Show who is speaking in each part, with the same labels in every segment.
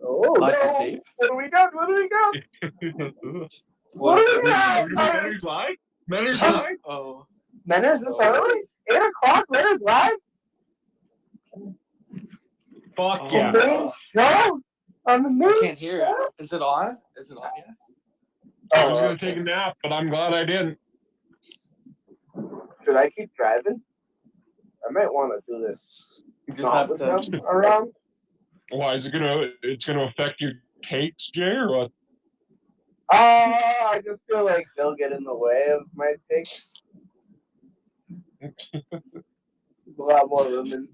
Speaker 1: Oh,
Speaker 2: Lots
Speaker 1: no.
Speaker 2: of tape.
Speaker 1: What do we got? What do we got? What do we got?
Speaker 3: Manners live? Manners live?
Speaker 2: Oh.
Speaker 1: Manners this early? 8 o'clock? Manners live?
Speaker 3: Fuck
Speaker 2: Oh,
Speaker 3: yeah.
Speaker 1: The main show? On the main
Speaker 2: I can't hear it. Is it on? Is it on yet?
Speaker 3: I was going to take a nap, but I'm glad I didn't.
Speaker 1: Should I keep driving? I might want to do this.
Speaker 2: You just have
Speaker 1: with
Speaker 2: to.
Speaker 1: them around.
Speaker 3: Why is it it's gonna affect your takes, Jay, or what?
Speaker 1: I just feel like they'll get in the way of my take. There's a lot more women.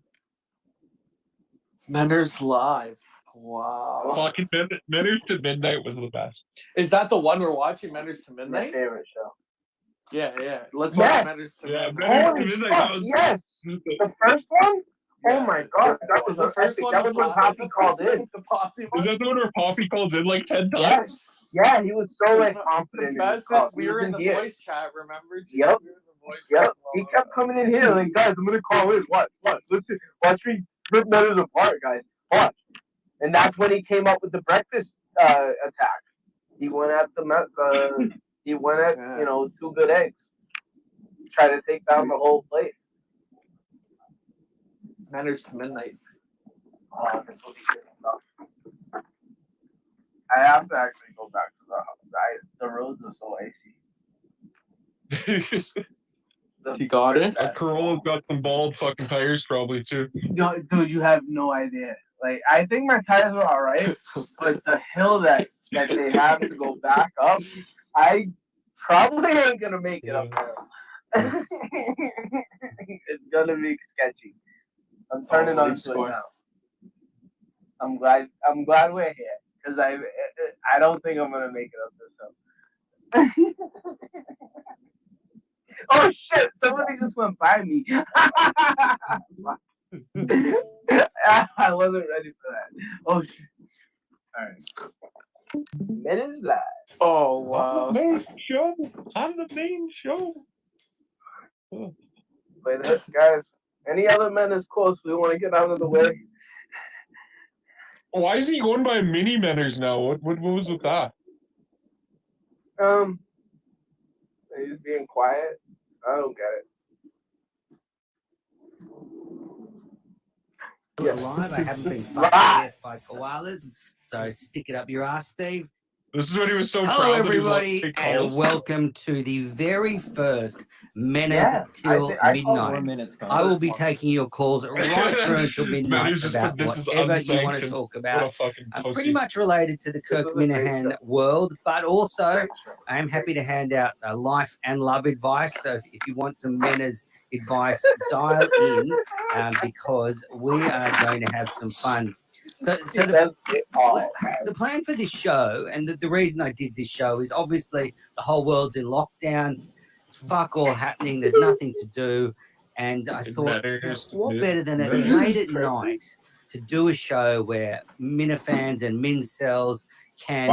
Speaker 2: Manners Live. Wow.
Speaker 3: Fucking Manners to Midnight was the best.
Speaker 2: Is that the one we're watching? Manners to
Speaker 1: My
Speaker 2: Midnight?
Speaker 1: favorite show.
Speaker 2: Yeah. Let's watch Manners to Midnight.
Speaker 3: Manners to
Speaker 1: Holy
Speaker 3: Midnight.
Speaker 1: fuck,
Speaker 3: That was
Speaker 1: yes! The first one? Oh my god, that was
Speaker 2: the first one.
Speaker 1: That was when Poppy called in.
Speaker 2: The Poppy
Speaker 3: Is
Speaker 2: one.
Speaker 3: that the one where Poppy calls in like 10 times?
Speaker 1: Yes. Yeah, he was so like confident.
Speaker 2: The best that we were in the voice chat, remember?
Speaker 1: Yep.
Speaker 2: We were in the voice
Speaker 1: Yep.
Speaker 2: chat.
Speaker 1: He kept coming in here like, guys, I'm gonna call in. What? Listen, watch me rip Manners apart, guys. Watch. And that's when he came up with the breakfast attack. He went at he went at 2 good eggs. Try to take down the whole place.
Speaker 2: Manners to Midnight.
Speaker 1: Oh, this will be good stuff. I have to actually go back to the roads are so icy.
Speaker 2: He got it.
Speaker 3: A Corolla's got some bald fucking tires probably too.
Speaker 1: Dude, you have no idea. Like, I think my tires were all right, but the hill that they have to go back up, I probably ain't gonna make it up there. It's gonna be sketchy. I'm turning on to it now. I'm glad we're here because I don't think I'm gonna make it up this hill. Oh shit! Somebody just went by me. I wasn't ready for that. Oh shit! All right. Minutes live.
Speaker 2: Oh wow.
Speaker 3: On the main show. Oh.
Speaker 1: But guys, any other Menace quotes we want to get out of the way?
Speaker 3: Why is he going by mini Manners now? What was with that?
Speaker 1: He's being quiet. I don't get it.
Speaker 4: We're live. I haven't been fucking death by koalas, so stick it up your ass, Steve.
Speaker 3: This is what he was so proud
Speaker 4: Hello,
Speaker 3: that he was
Speaker 4: everybody,
Speaker 3: like,
Speaker 4: and welcome to the very first Menace till midnight. I will be taking your calls right through until midnight about whatever you want to talk about. I'm pretty much related to the Kirk Minahan world, but also I am happy to hand out life and love advice. So if you want some Menace advice, dial in because we are going to have some fun. So the plan for this show, and the reason I did this show is obviously the whole world's in lockdown. It's fuck all happening. There's nothing to do. And I thought, what better than at late at night to do a show where Minifans and Mincels can,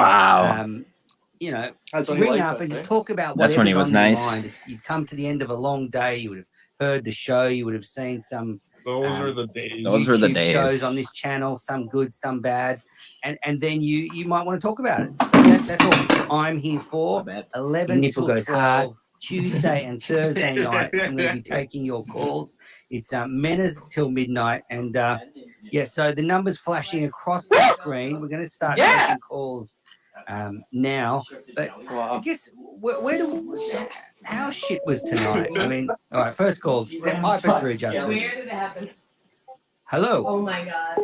Speaker 4: ring up and just talk about whatever's on their mind. You've come to the end of a long day. You would have heard the show. You would have seen some
Speaker 3: those were the days.
Speaker 4: Those were the days. Shows on this channel, some good, some bad, and then you might want to talk about it. So that's all I'm here for. 11 till 12, Tuesday and Thursday nights, and we'll be taking your calls. It's Menace till midnight, and so the numbers flashing across the screen. We're going to start taking calls now, but I guess how shit was tonight? I mean, all right, first call. Pipe it through, Justin.
Speaker 5: Where did it happen?
Speaker 4: Hello.
Speaker 5: Oh my god.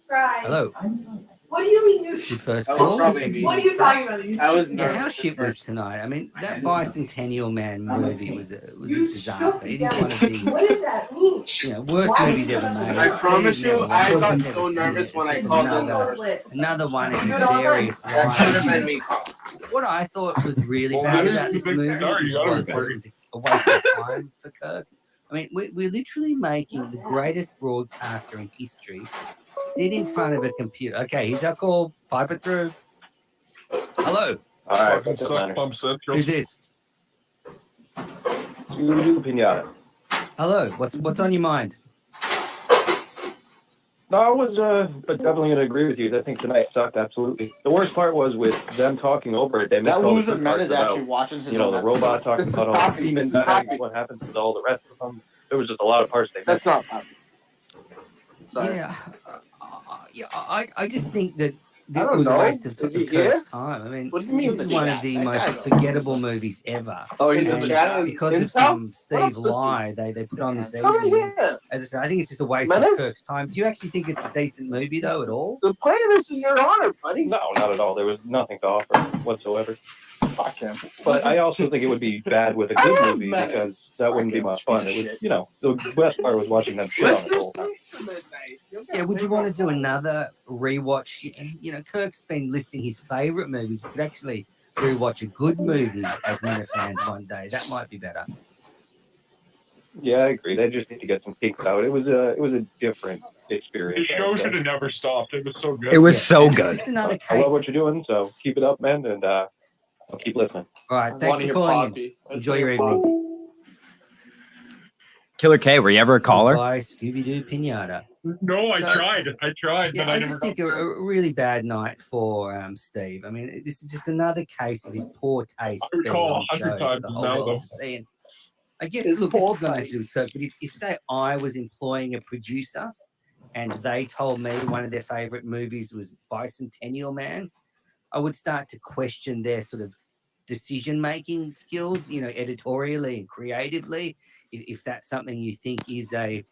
Speaker 5: Right.
Speaker 4: Hello.
Speaker 5: What do you mean you
Speaker 4: first call?
Speaker 5: What are you talking about?
Speaker 1: I was
Speaker 4: how shit was tonight? I mean, that Bicentennial Man movie was a disaster. It is one of the
Speaker 5: what does that mean?
Speaker 4: Worst movies ever made.
Speaker 1: I promise you, I got so nervous when I called
Speaker 4: another one of his various lines. What I thought was really bad about this movie was it was a waste of time for Kirk. I mean, we're literally making the greatest broadcaster in history sit in front of a computer. Okay, here's our call. Pipe it through. Hello.
Speaker 6: All right.
Speaker 4: Who's this?
Speaker 6: Pinata.
Speaker 4: Hello. What's on your mind?
Speaker 6: No, I was definitely going to agree with you. I think tonight sucked, absolutely. The worst part was with them talking over it. They missed
Speaker 2: That
Speaker 6: all the
Speaker 2: loser
Speaker 6: good
Speaker 2: man
Speaker 6: parts
Speaker 2: is
Speaker 6: about,
Speaker 2: actually watching his
Speaker 6: you know,
Speaker 2: own
Speaker 6: the
Speaker 2: episode.
Speaker 6: robot talking
Speaker 1: This is
Speaker 6: about all the
Speaker 1: Poppy.
Speaker 6: demon
Speaker 1: This is
Speaker 6: things,
Speaker 1: Poppy.
Speaker 6: what happens to all the rest of them. There was just a lot of parts they
Speaker 1: That's
Speaker 6: missed.
Speaker 1: not Poppy. Sorry.
Speaker 4: Yeah, I just think that
Speaker 1: I
Speaker 4: it
Speaker 1: don't
Speaker 4: was a
Speaker 1: know.
Speaker 4: waste of
Speaker 1: Is he
Speaker 4: Kirk's
Speaker 1: here?
Speaker 4: time. I mean,
Speaker 1: What do you mean
Speaker 4: this
Speaker 2: in
Speaker 4: is
Speaker 2: the
Speaker 4: one
Speaker 2: chat?
Speaker 4: of the
Speaker 2: That
Speaker 4: most
Speaker 2: guy-
Speaker 4: forgettable movies ever.
Speaker 2: Oh, he's in
Speaker 1: And
Speaker 2: the chat.
Speaker 4: Because of
Speaker 1: Intel?
Speaker 4: some
Speaker 1: What
Speaker 4: Steve
Speaker 1: a pussy.
Speaker 4: lie they put on this
Speaker 1: Oh,
Speaker 4: evening.
Speaker 1: yeah.
Speaker 4: As I said, I think it's just a waste
Speaker 1: Menace?
Speaker 4: of Kirk's time. Do you actually think it's a decent movie though at all?
Speaker 1: The playlist in your honor, buddy.
Speaker 6: No, not at all. There was nothing to offer whatsoever.
Speaker 1: Fuck him.
Speaker 6: But I also think it would be bad with a good movie because that wouldn't be much fun. It was, you know, the best part was watching them shit on it the whole time.
Speaker 4: Yeah, would you want to do another rewatch? You know, Kirk's been listing his favorite movies. We could actually rewatch a good movie as Minifans one day. That might be better.
Speaker 6: Yeah, I agree. They just need to get some kicks out. It was a different experience.
Speaker 3: The show should have never stopped. It was so good.
Speaker 7: It was so
Speaker 4: it's
Speaker 7: good.
Speaker 4: Just another
Speaker 6: I
Speaker 4: case.
Speaker 6: love what you're doing, so keep it up, man, and I'll keep listening.
Speaker 4: All right, thanks for calling in. Enjoy your evening.
Speaker 7: Killer K, were you ever a caller?
Speaker 4: Goodbye, Scooby-Doo Pinata.
Speaker 3: No, I
Speaker 4: So-
Speaker 3: tried.
Speaker 4: Yeah,
Speaker 3: but
Speaker 4: I
Speaker 3: I
Speaker 4: just
Speaker 3: never
Speaker 4: think
Speaker 3: got
Speaker 4: a
Speaker 3: through.
Speaker 4: really bad night for Steve. I mean, this is just another case of his poor taste.
Speaker 3: I recall
Speaker 4: being on
Speaker 3: 100
Speaker 4: show for
Speaker 3: times
Speaker 4: the
Speaker 3: now,
Speaker 4: whole world
Speaker 3: though.
Speaker 4: to see. And I guess,
Speaker 2: His
Speaker 4: look, this
Speaker 2: poor
Speaker 4: is going to have to do with
Speaker 2: taste.
Speaker 4: Kirk, but if say I was employing a producer and they told me one of their favorite movies was Bicentennial Man, I would start to question their sort of decision-making skills, you know, editorially and creatively, if that's something you think is a,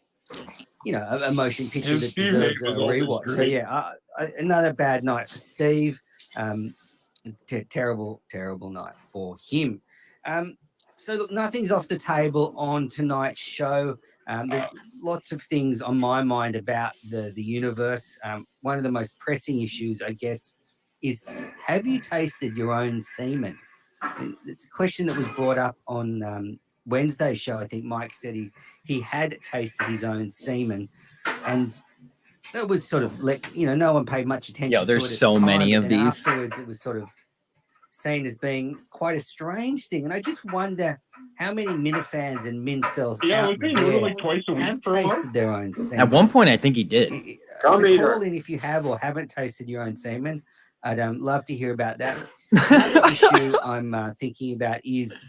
Speaker 4: you know, a motion picture
Speaker 3: And
Speaker 4: that
Speaker 3: Steve
Speaker 4: deserves
Speaker 3: Haig
Speaker 4: a
Speaker 3: was always
Speaker 4: rewatch. So
Speaker 3: great.
Speaker 4: yeah, another bad night for Steve. Terrible night for him. So look, nothing's off the table on tonight's show. There's lots of things on my mind about the universe. One of the most pressing issues, I guess, is have you tasted your own semen? It's a question that was brought up on Wednesday's show. I think Mike said he had tasted his own semen, and that was sort of no one paid much attention.
Speaker 7: Yo,
Speaker 4: to
Speaker 7: there's
Speaker 4: it at
Speaker 7: so
Speaker 4: the time,
Speaker 7: many
Speaker 4: but
Speaker 7: of
Speaker 4: then
Speaker 7: these.
Speaker 4: Afterwards, it was sort of seen as being quite a strange thing, and I just wonder how many Minifans and Mincels
Speaker 3: Yeah,
Speaker 4: out
Speaker 3: was he
Speaker 4: there
Speaker 3: doing it like twice a week
Speaker 4: have
Speaker 3: for a while?
Speaker 4: tasted their own semen.
Speaker 7: At one point, I think he did.
Speaker 4: So
Speaker 1: Come here.
Speaker 4: call in if you have or haven't tasted your own semen. I'd love to hear about that. Another issue I'm thinking about is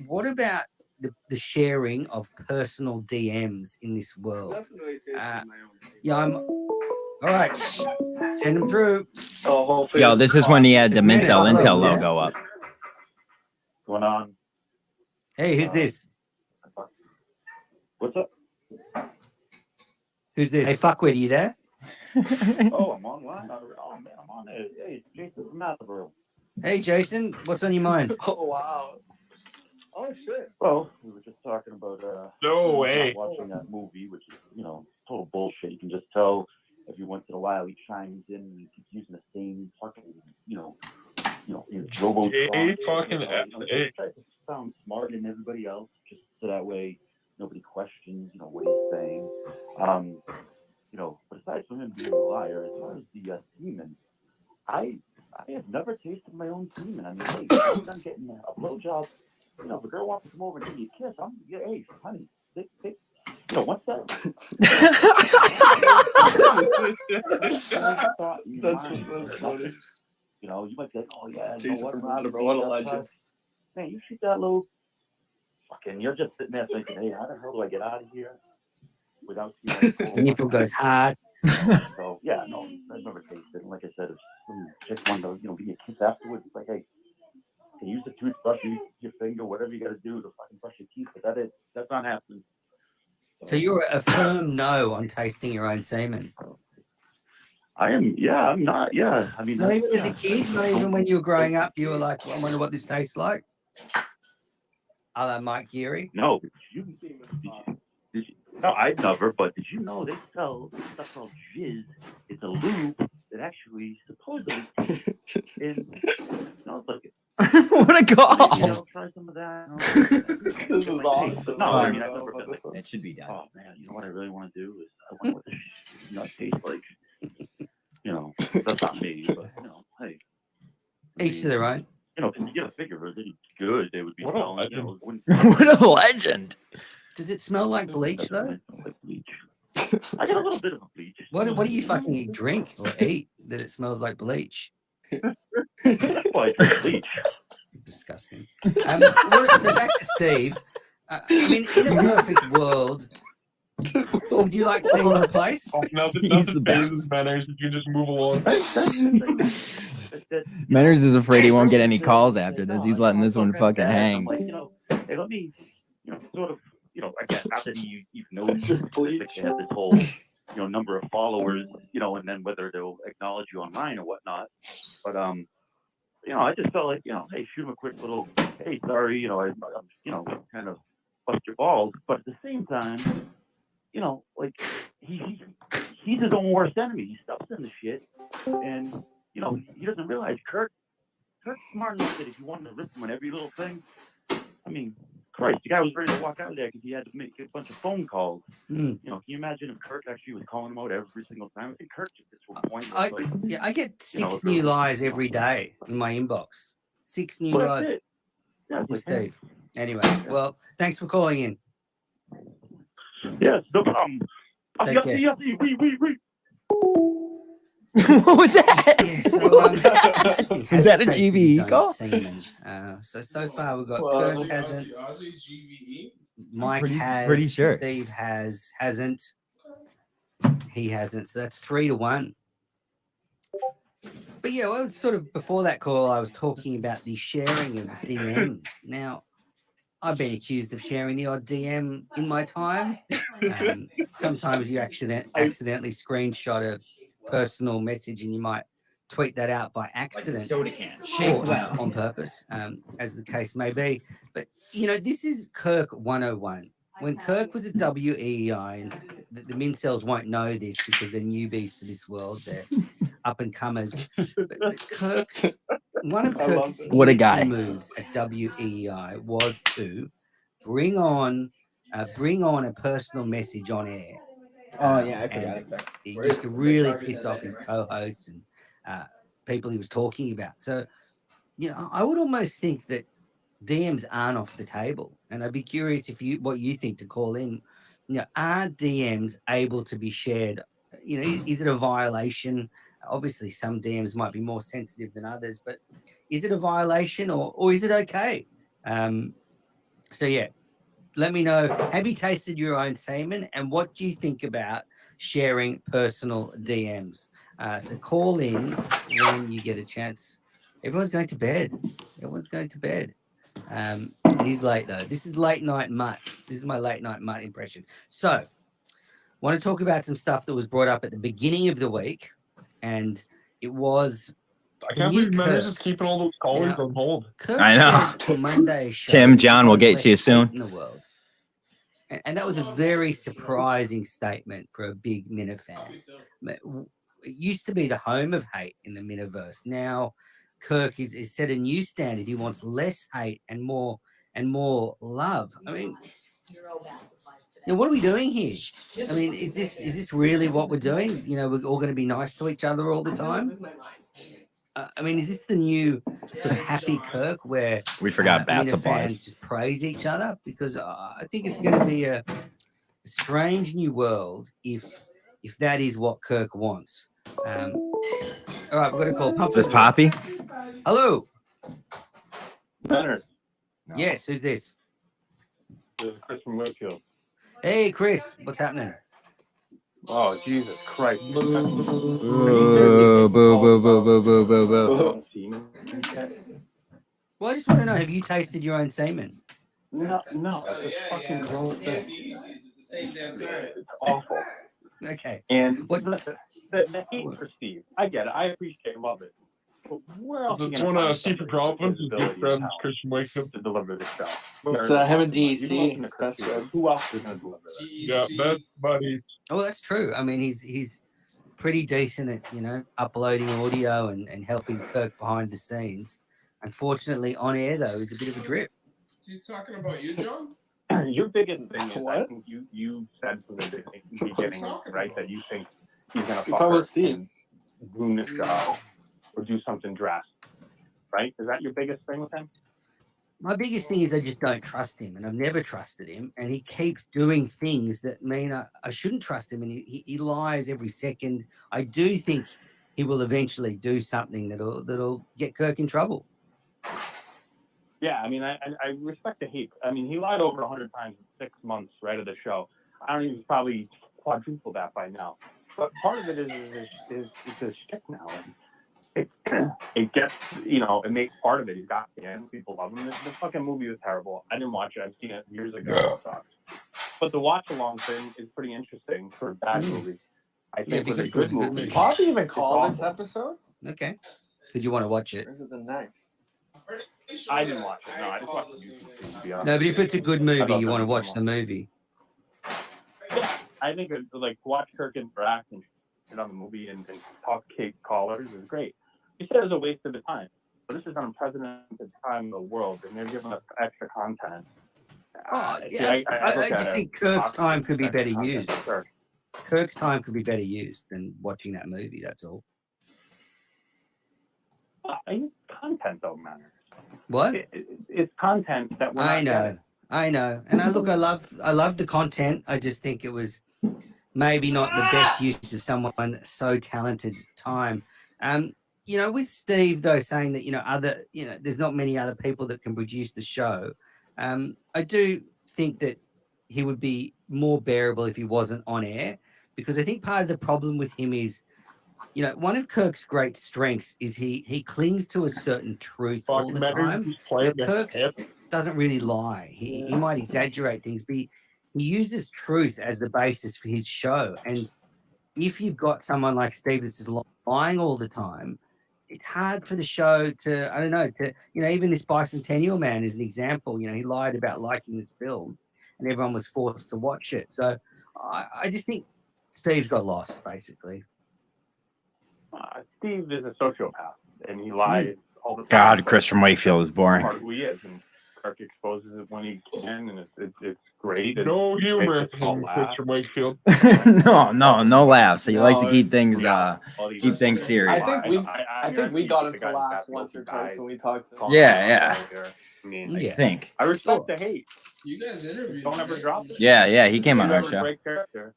Speaker 4: what about the sharing of personal DMs in this world? Yeah, all right. Send them through.
Speaker 2: Oh, hopefully
Speaker 7: Yo, this is when he had the Mintel
Speaker 4: Minutes.
Speaker 7: Intel logo up.
Speaker 6: Going on?
Speaker 4: Hey, who's this?
Speaker 6: What's up?
Speaker 4: Who's this? Hey, fuckwit, are you there?
Speaker 6: Oh, I'm online. Oh man, I'm on it. Hey, it's Jason from Attleboro.
Speaker 4: Hey, Jason, what's on your mind?
Speaker 2: Oh, wow.
Speaker 1: Oh, shit.
Speaker 6: Well, we were just talking about
Speaker 3: No way.
Speaker 6: watching that movie, which is, you know, total bullshit. You can just tell if you once in a while he chimes in and he keeps using the same fucking, his robo.
Speaker 3: J fucking F.
Speaker 6: He tries to sound smarter than everybody else, just so that way nobody questions, what he's saying. But aside from him being a liar, as far as the semen, I have never tasted my own semen. I mean, hey, I'm done getting a blowjob. If a girl wants to come over and give me a kiss, hey, honey, what's that?
Speaker 2: That's funny.
Speaker 6: You might be like, oh yeah,
Speaker 2: Jason from Attleboro, what a legend.
Speaker 6: Man, you shoot that little fucking. You're just sitting there thinking, hey, how the hell do I get out of here without seeing?
Speaker 4: Nipple goes hard.
Speaker 6: So yeah, no, I've never tasted it. And like I said, if some chick wanted to, give me a kiss afterwards, it's like, hey, can you use the toothbrush, use your finger, whatever you got to do to fucking brush your teeth. But that's not happening.
Speaker 4: So you're a firm no on tasting your own semen.
Speaker 6: I am. Yeah, I'm not. Yeah, I mean,
Speaker 4: Not even as a kid, not even when you were growing up, you were like, I wonder what this tastes like. A la Mike Geary.
Speaker 6: No, did you, no, I never. But did you know they sell stuff called jizz? It's a lube that actually supposedly smells like it.
Speaker 7: What a call!
Speaker 6: Try some of that.
Speaker 2: This is awesome.
Speaker 6: No, I mean, I've never been like,
Speaker 7: That should be done.
Speaker 6: oh man, you know what I really want to do is I wonder what this nut tastes like. That's not me, but hey.
Speaker 4: Each to their own.
Speaker 6: If you get a figure of it, good, they would be.
Speaker 3: What a legend.
Speaker 7: What a legend!
Speaker 4: Does it smell like bleach though?
Speaker 6: Like bleach. I got a little bit of a bleach.
Speaker 4: What do you fucking drink or eat that it smells like bleach?
Speaker 6: Well, I drink bleach.
Speaker 4: Disgusting. So back to Steve. I mean, in a perfect world, would you like to see my place?
Speaker 3: Nothing phases Manners. You can just move along.
Speaker 7: Manners is afraid he won't get any calls after this. He's letting this one fucking hang.
Speaker 6: Like, hey, let me, sort of, again, not that he even knows they have this whole, number of followers, and then whether they'll acknowledge you online or whatnot. But, I just felt like, hey, shoot him a quick little, hey, sorry, I'm kind of bust your balls. But at the same time, like he's his own worst enemy. He stuffs in the shit, and he doesn't realize Kirk's smart enough that if you wanted to rip him on every little thing, I mean, Christ, the guy was ready to walk out of there because he had to make a bunch of phone calls. Can you imagine if Kirk actually was calling him out every single time? I think Kirk just gets to a point.
Speaker 4: I get 6 new lies every day in my inbox. 6 new lies.
Speaker 6: Yeah,
Speaker 4: with Steve. Anyway, well, thanks for calling in.
Speaker 6: Yes, no problem.
Speaker 4: Take care.
Speaker 7: What was that?
Speaker 4: Yeah, so,
Speaker 7: is that a GVE call?
Speaker 4: So far we've got Kirk hasn't, Mike has,
Speaker 7: pretty sure.
Speaker 4: Steve hasn't, he hasn't. So that's 3-1. But yeah, well, sort of before that call, I was talking about the sharing of DMs. Now, I've been accused of sharing the odd DM in my time. Sometimes you accidentally screenshot a personal message and you might tweet that out by accident,
Speaker 8: like soda can, shake well
Speaker 4: on purpose, as the case may be. But this is Kirk 101. When Kirk was at WEI, and the Mincels won't know this because they're newbies to this world, they're up and comers. But one of Kirk's
Speaker 7: what a guy
Speaker 4: moves at WEI was to bring on a personal message on air.
Speaker 8: Oh yeah, I forgot exactly.
Speaker 4: He used to really piss off his co-hosts and people he was talking about. So, I would almost think that DMs aren't off the table, and I'd be curious what you think to call in. Are DMs able to be shared? Is it a violation? Obviously, some DMs might be more sensitive than others, but is it a violation or is it okay? So yeah. Let me know, have you tasted your own semen and what do you think about sharing personal DMs? So call in when you get a chance. Everyone's going to bed. It is late though. This is late night mutt. This is my late night mutt impression. So want to talk about some stuff that was brought up at the beginning of the week, and it was
Speaker 3: I can't believe Manners is keeping all those callers on hold.
Speaker 7: I know.
Speaker 4: Monday show,
Speaker 7: Tim, John will get to you soon.
Speaker 4: In the world. And that was a very surprising statement for a big Minna fan. It used to be the home of hate in the Minnaverse. Now, Kirk is set a new standard. He wants less hate and more love. I mean, what are we doing here? I mean, is this really what we're doing? We're all going to be nice to each other all the time. I mean, is this the new sort of happy Kirk where
Speaker 7: we forgot bat supplies
Speaker 4: fans just praise each other? Because I think it's going to be a strange new world if that is what Kirk wants. All right, we're going to call Pumpkin.
Speaker 7: Is this Poppy?
Speaker 4: Hello.
Speaker 9: Manners.
Speaker 7: No.
Speaker 4: Yes, who's this?
Speaker 9: Chris from Whitfield.
Speaker 4: Hey, Chris, what's happening?
Speaker 9: Oh, Jesus Christ.
Speaker 7: Boo, boo, boo, boo, boo, boo, boo, boo.
Speaker 4: Well, I just want to know, have you tasted your own semen?
Speaker 9: No. It's fucking gross thing. It's awful.
Speaker 4: Okay.
Speaker 9: And the hate for Steve, I get it. I appreciate, love it. But where else?
Speaker 3: That's one Steve McCroffin, good friend Christian Wakefield,
Speaker 9: to deliver this show.
Speaker 2: It's him and DC. Best friends.
Speaker 9: Who else is going to deliver this?
Speaker 3: Yeah, best buddy.
Speaker 4: Oh, that's true. I mean, he's pretty decent at uploading audio and helping Kirk behind the scenes. Unfortunately, on air though, he's a bit of a drip.
Speaker 10: Is he talking about you, John?
Speaker 9: Your biggest thing is I think you said from the beginning, right, that you think he's going to fuck her and ruin the show or do something drastic, right? Is that your biggest thing with him?
Speaker 4: My biggest thing is I just don't trust him, and I've never trusted him, and he keeps doing things that mean I shouldn't trust him, and he lies every second. I do think he will eventually do something that'll get Kirk in trouble.
Speaker 9: Yeah, I mean, I respect the hate. I mean, he lied over 100 times in 6 months right of the show. I don't even probably quadruple that by now. But part of it is his shtick now, and it gets, it makes part of it. He's got fans, people love him. The fucking movie was terrible. I didn't watch it. I've seen it years ago. It sucks. But the watch along thing is pretty interesting for a bad movie. I think it was a good movie.
Speaker 2: Does Poppy even call this episode?
Speaker 4: Okay. Did you want to watch it?
Speaker 2: Or is it the next?
Speaker 9: I didn't watch it. No, I just watched the YouTube, to be honest.
Speaker 4: No, but if it's a good movie, you want to watch the movie.
Speaker 9: Yeah, I think watch Kirk interact and shit on the movie and talk cake callers is great. He said it was a waste of the time. But this is an unprecedented time in the world, and they're giving us extra content.
Speaker 4: I just think Kirk's time could be better used. Kirk's time could be better used than watching that movie. That's all.
Speaker 9: Content don't matter.
Speaker 4: What?
Speaker 9: It's content that we're not getting.
Speaker 4: I know, and I love the content. I just think it was maybe not the best use of someone so talented's time. With Steve though saying that there's not many other people that can produce the show. I do think that he would be more bearable if he wasn't on air, because I think part of the problem with him is, one of Kirk's great strengths is he clings to a certain truth all the time. Kirk doesn't really lie. He might exaggerate things, but he uses truth as the basis for his show. And if you've got someone like Steve that's just lying all the time, it's hard for the show to, even this Bicentennial Man is an example. He lied about liking this film and everyone was forced to watch it. So I just think Steve's got lost, basically.
Speaker 9: Steve is a sociopath, and he lies all the time.
Speaker 7: God, Chris from Wakefield is boring.
Speaker 9: Part of who he is, and Kirk exposes it when he can, and it's great.
Speaker 3: No humor from Chris from Wakefield.
Speaker 7: no laughs. He likes to keep things serious.
Speaker 2: I think we got him to laugh once or twice when we talked to him.
Speaker 7: Yeah.
Speaker 9: I mean,
Speaker 7: I think.
Speaker 9: I respect the hate.
Speaker 10: You guys interviewed.
Speaker 9: Don't ever drop it.
Speaker 7: Yeah, he came on our show.
Speaker 9: Great character.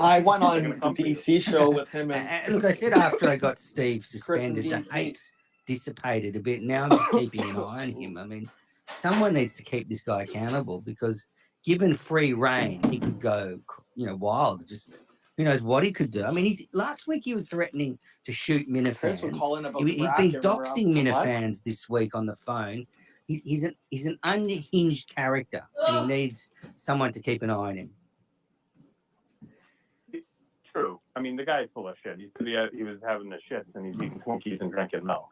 Speaker 2: I went on the DC show with him. And
Speaker 4: look, I said after I got Steve suspended, the hate's dissipated a bit. Now I'm just keeping an eye on him. I mean, someone needs to keep this guy accountable, because given free reign, he could go, wild. Just who knows what he could do. I mean, last week he was threatening to shoot Minifans. He's been doxing Minifans this week on the phone. He's an unhinged character, and he needs someone to keep an eye on him.
Speaker 9: True. I mean, the guy's full of shit. He was having the shits, and he's eating Twinkies and drinking milk.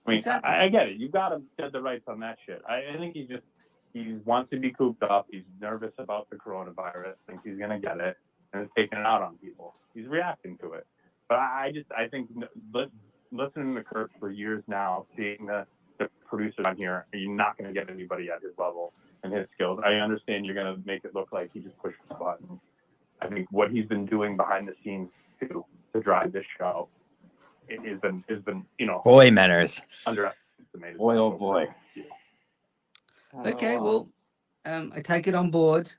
Speaker 9: I mean, exactly. I get it. You got to get the rights on that shit. I think he wants to be cooped up. He's nervous about the coronavirus. Thinks he's gonna get it, and is taking it out on people. He's reacting to it. But I think listening to Kirk for years now, seeing the producer on here, you're not gonna get anybody at his level and his skills. I understand you're gonna make it look like he just pushed the button. I think what he's been doing behind the scenes to drive this show has been
Speaker 7: boy manners
Speaker 9: underestimated.
Speaker 7: Boy, oh boy.
Speaker 4: Okay, well, I take it on board.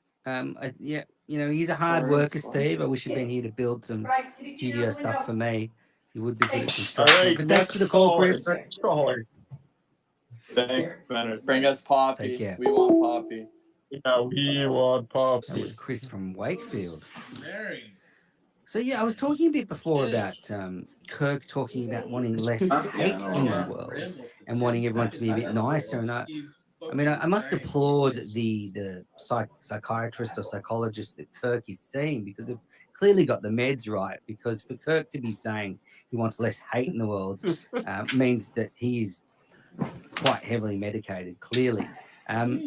Speaker 4: He's a hard worker, Steve. I wish he'd been here to build some studio stuff for me. He would be good at construction.
Speaker 3: All right,
Speaker 4: but thanks for the call, Chris.
Speaker 9: Thanks, Leonard.
Speaker 2: Bring us Poppy.
Speaker 4: Take care.
Speaker 2: We want Poppy.
Speaker 3: Yeah, we want Pops.
Speaker 4: That was Chris from Wakefield.
Speaker 10: Mary.
Speaker 4: So I was talking a bit before about Kirk talking about wanting less hate in the world and wanting everyone to be a bit nicer. And I must applaud the psychiatrist or psychologist that Kirk is seeing, because they've clearly got the meds right. Because for Kirk to be saying he wants less hate in the world means that he is quite heavily medicated, clearly. And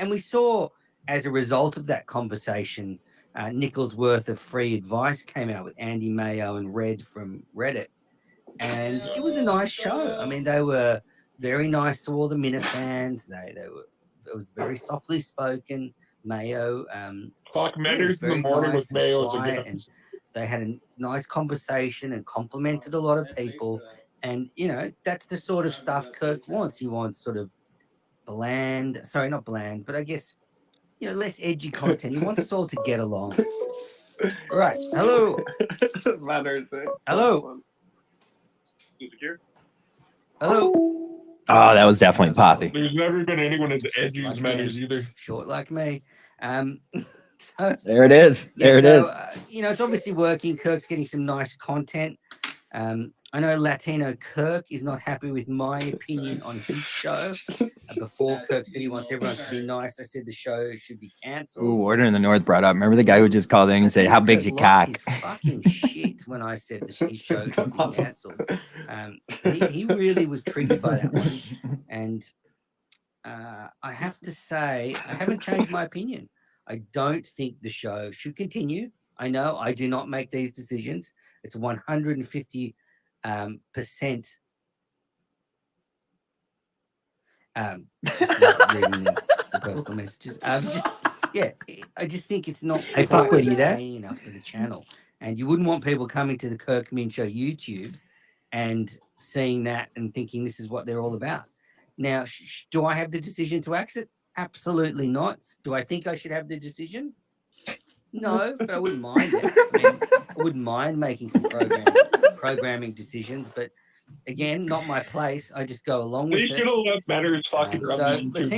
Speaker 4: we saw, as a result of that conversation, Nichols' worth of free advice came out with Andy Mayo and Red from Reddit. And it was a nice show. I mean, they were very nice to all the Minifans. It was very softly spoken. Mayo.
Speaker 3: Documentaries in the morning with Mayo.
Speaker 4: And they had a nice conversation and complimented a lot of people. And, that's the sort of stuff Kirk wants. He wants sort of bland. Sorry, not bland, but I guess less edgy content. He wants us all to get along. Right. Hello.
Speaker 2: Manners.
Speaker 4: Hello. Hello.
Speaker 7: Oh, that was definitely Poppy.
Speaker 3: There's never been anyone as edgy as Manners either.
Speaker 4: Short like me.
Speaker 7: So, there it is. There it is.
Speaker 4: It's obviously working. Kirk's getting some nice content. I know Latino Kirk is not happy with my opinion on his show. Before Kirk said he wants everyone to be nice, I said the show should be cancelled.
Speaker 7: Ooh, Order in the North brought up. Remember the guy who just called in and said, "How big's your cock?"
Speaker 4: His fucking shit when I said that his show should be cancelled. He really was triggered by that one, and I have to say I haven't changed my opinion. I don't think the show should continue. I know I do not make these decisions. It's 150%. Just not reading the personal messages. I just think it's not entertaining enough for the channel, and you wouldn't want people coming to the Kirk Min Show YouTube and seeing that and thinking this is what they're all about. Now, do I have the decision to exit? Absolutely not. Do I think I should have the decision? No, but I wouldn't mind it. I wouldn't mind making some programming decisions, but again, not my place. I just go along with it.
Speaker 3: You know what Manners fucking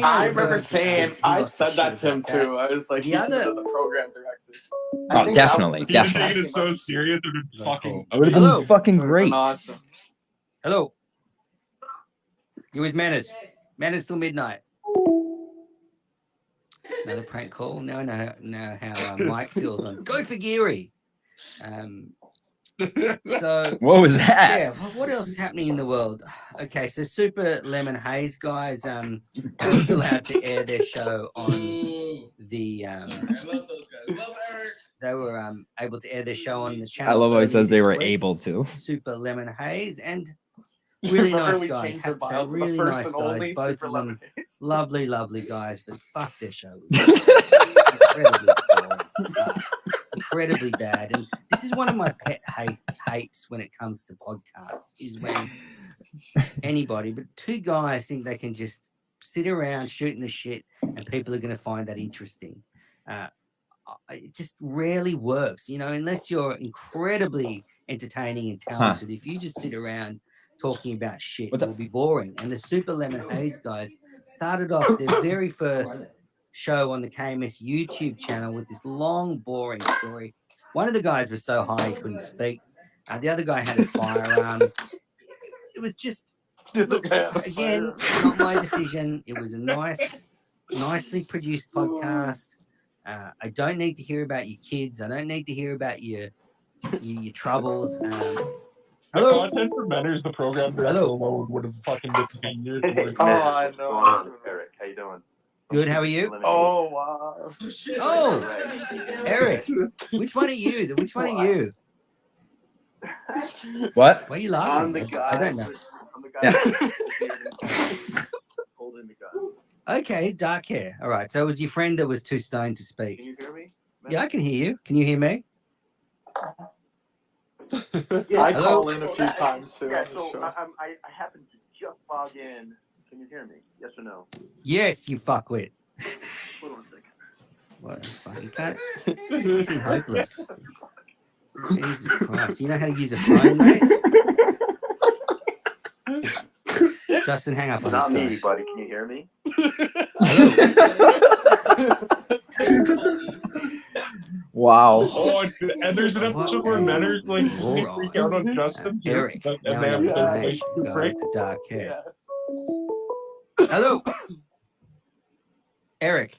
Speaker 2: I remember saying, I said that to him too. I was like, he's the program director.
Speaker 7: Oh, definitely.
Speaker 3: Taking it so serious, it would fucking.
Speaker 7: It would have been fucking great.
Speaker 2: Awesome.
Speaker 4: Hello. You with Manners? Manners till midnight. Another prank call. Now I know how Mike feels on. Go for Geary. So
Speaker 7: What was that?
Speaker 4: Yeah. What else is happening in the world? Okay, so Super Lemon Haze guys are allowed to air their show on the.
Speaker 10: I love those guys. Love Eric.
Speaker 4: They were able to air their show on the channel.
Speaker 7: I love how it says they were
Speaker 4: week.
Speaker 7: able to.
Speaker 4: Super Lemon Haze and really nice guys. Have to say, really nice guys. Both of them lovely, lovely guys, but fuck their show. Incredibly boring. Incredibly bad. And this is one of my pet hates when it comes to podcasts is when anybody, but two guys think they can just sit around shooting the shit and people are going to find that interesting. It just rarely works, unless you're incredibly entertaining and talented. If you just sit around talking about shit, it will be boring. And the Super Lemon Haze guys started off their very first show on the KMS YouTube channel with this long, boring story. One of the guys was so high he couldn't speak. The other guy had a firearm. It was just, again, not my decision. It was a nicely produced podcast. I don't need to hear about your kids. I don't need to hear about your troubles.
Speaker 3: Hello. The content for Manners, the program director alone would have fucking disappeared.
Speaker 2: I know.
Speaker 6: Eric, how you doing?
Speaker 4: Good, how are you?
Speaker 2: Oh, wow.
Speaker 4: Oh, Eric, which one are you? Which one are you?
Speaker 7: What?
Speaker 4: Why are you laughing?
Speaker 1: I'm the guy.
Speaker 4: I don't know.
Speaker 1: I'm the guy holding the gun.
Speaker 4: Okay, dark hair. All right, so it was your friend that was too stoned to speak.
Speaker 1: Can you hear me?
Speaker 4: Yeah, I can hear you. Can you hear me?
Speaker 2: I call in a few times too.
Speaker 6: Yeah, so I happened to just log in. Can you hear me? Yes or no?
Speaker 4: Yes, you fuckwit.
Speaker 6: Hold on a second.
Speaker 4: What the fuck? You can't. Fucking hopeless. Jesus Christ. You know how to use a phone, mate? Justin, hang up on
Speaker 6: Not
Speaker 4: this
Speaker 6: me,
Speaker 4: guy.
Speaker 6: buddy. Can you hear me?
Speaker 7: Wow.
Speaker 3: Oh, and there's an episode where Manners freak out on Justin.
Speaker 4: Eric.
Speaker 3: And they have a relationship break.
Speaker 4: Dark hair. Hello. Eric.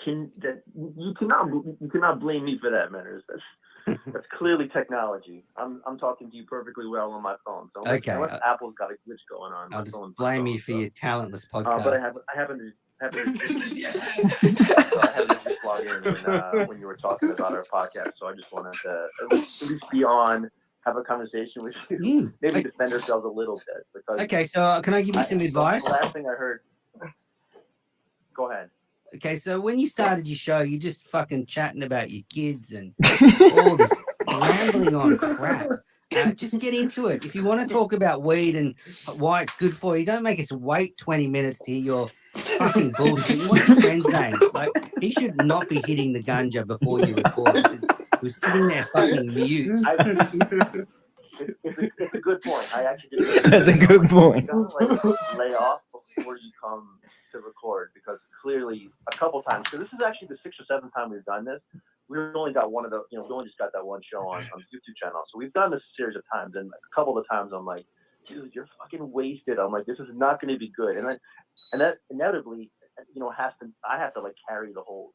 Speaker 6: You cannot blame me for that, Manners. That's clearly technology. I'm talking to you perfectly well on my phone. So
Speaker 4: Okay.
Speaker 6: unless Apple's got a glitch going on.
Speaker 4: I'll just blame you for your talentless podcast.
Speaker 6: But I haven't just log in when you were talking about our podcast. So I just wanted to at least be on, have a conversation with you, maybe defend ourselves a little bit. Because
Speaker 4: okay, so can I give you some advice?
Speaker 6: The last thing I heard. Go ahead.
Speaker 4: Okay, so when you started your show, you just fucking chatting about your kids and all this rambling on crap. Just get into it. If you want to talk about weed and why it's good for you, don't make us wait 20 minutes to hear your fucking bullshit. What's your friend's name? Like, he should not be hitting the ganja before you record. He was sitting there fucking mute.
Speaker 6: It's a good point. I actually did.
Speaker 7: That's a good point.
Speaker 6: You gotta like lay off before you come to record because clearly a couple times. So this is actually the 6th or 7th time we've done this. We only got one of the, we only just got that one show on the YouTube channel. So we've done this a series of times, and a couple of times I'm like, dude, you're fucking wasted. I'm like, this is not going to be good. And that inevitably, I have to like carry the whole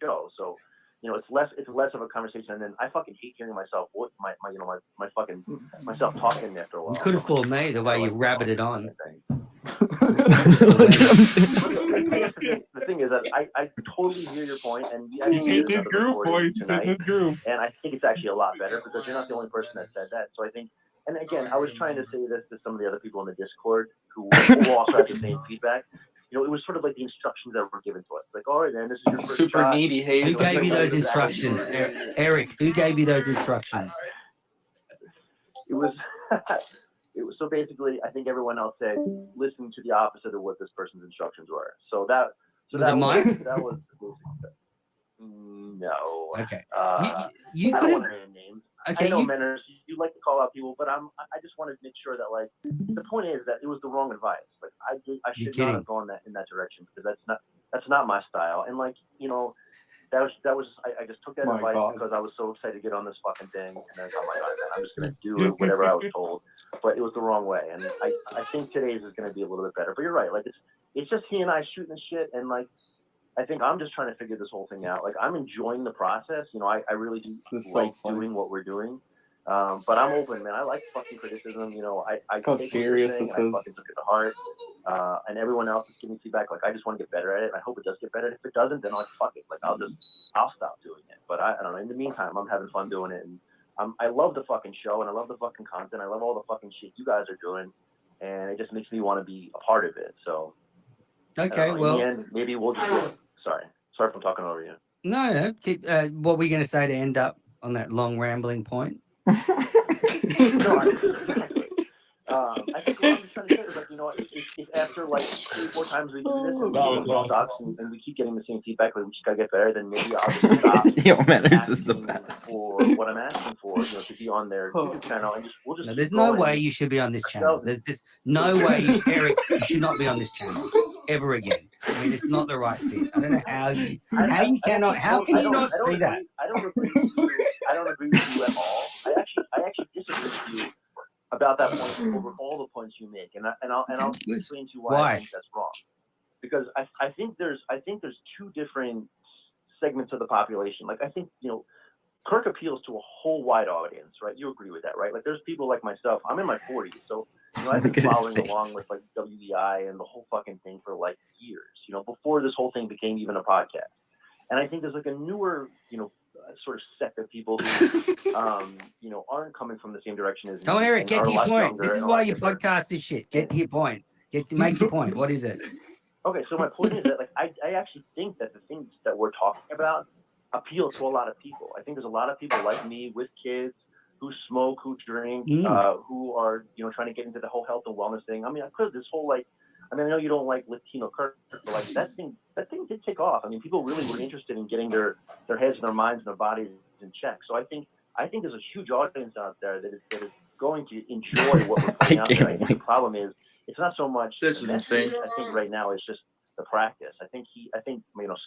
Speaker 6: show. So, it's less of a conversation. And then I fucking hate hearing myself, my fucking myself talking after a while.
Speaker 4: You could have fooled me the way you rabbited on.
Speaker 6: The thing is that I totally hear your point, and we
Speaker 3: He's
Speaker 6: actually
Speaker 3: hitting his groove, boy. He's hitting his groove.
Speaker 6: and I think it's actually a lot better because you're not the only person that said that. So I think, and again, I was trying to say this to some of the other people in the Discord who also had the same feedback. It was sort of like the instructions that were given to us. Like, all right, man, this is your first
Speaker 2: Super
Speaker 6: shot.
Speaker 2: needy hate.
Speaker 4: Who gave you those instructions? Eric, who gave you those instructions?
Speaker 6: It was so basically I think everyone else said listen to the opposite of what this person's instructions were. So that was no.
Speaker 4: Okay.
Speaker 6: You
Speaker 4: could
Speaker 6: don't
Speaker 4: have.
Speaker 6: want to name names.
Speaker 4: Okay.
Speaker 6: I know Manners, you like to call out people, but I just wanted to make sure that like the point is that it was the wrong advice. Like I should not have gone in that direction because that's not my style. And like that was I just took that advice because I was so excited to get on this fucking thing, and then oh my god, man, I'm just gonna do whatever I was told. But it was the wrong way, and I think today's is gonna be a little bit better. But you're right, like it's just he and I shooting the shit, and like I think I'm just trying to figure this whole thing out. Like I'm enjoying the process, I really do like doing what we're doing. But I'm open, man. I like fucking criticism. I
Speaker 2: How
Speaker 6: take
Speaker 2: serious
Speaker 6: this
Speaker 2: this
Speaker 6: thing,
Speaker 2: is.
Speaker 6: and I fucking took it to heart. And everyone else is giving feedback. Like I just want to get better at it. I hope it does get better. If it doesn't, then like fuck it. Like I'll stop doing it. But I don't know. In the meantime, I'm having fun doing it, and I love the fucking show, and I love the fucking content. I love all the fucking shit you guys are doing, and it just makes me want to be a part of it. So
Speaker 4: Okay, well,
Speaker 6: in the end, maybe we'll just do it. Sorry if I'm talking over you.
Speaker 4: No. Keep. What were you going to say to end up on that long rambling point?
Speaker 6: No, I think what I'm just trying to say is like, if after like 3-4 times we do this and we keep getting the same feedback, like we just gotta get better, then maybe I'll just stop.
Speaker 7: Yo, Manners is the best.
Speaker 6: For what I'm asking for, to be on their YouTube channel, and we'll just.
Speaker 4: No, there's no way you should be on this channel. There's just no way, Eric, you should not be on this channel ever again. I mean, it's not the right fit. I don't know how can you not see that?
Speaker 6: I don't agree with you. I don't agree with you at all. I actually disagree with you about that point over all the points you make, and I'll explain to you why I think that's wrong. Because I think there's two different segments of the population. Like I think Kirk appeals to a whole wide audience, right? You agree with that, right? Like there's people like myself. I'm in my 40s, so I've been following along with like WEI and the whole fucking thing for like years. Before this whole thing became even a podcast. And I think there's like a newer, sort of sect of people who, aren't coming from the same direction as me.
Speaker 4: Come on, Eric, get to your point. This is why you
Speaker 6: different.
Speaker 4: podcast this shit. Get to your point. Make your point. What is it?
Speaker 6: Okay, so my point is that like I actually think that the things that we're talking about appeal to a lot of people. I think there's a lot of people like me with kids who smoke, who drink, who are trying to get into the whole health and wellness thing. I mean, this whole I know you don't like Latino Kirk, but like that thing did take off. I mean, people really were interested in getting their heads and their minds and their bodies in check. So I think there's a huge audience out there that is going to enjoy what we're putting out there. I think the problem is it's not so much
Speaker 2: This
Speaker 6: the
Speaker 2: is
Speaker 6: message.
Speaker 2: insane.
Speaker 6: I think right now it's just the practice. I think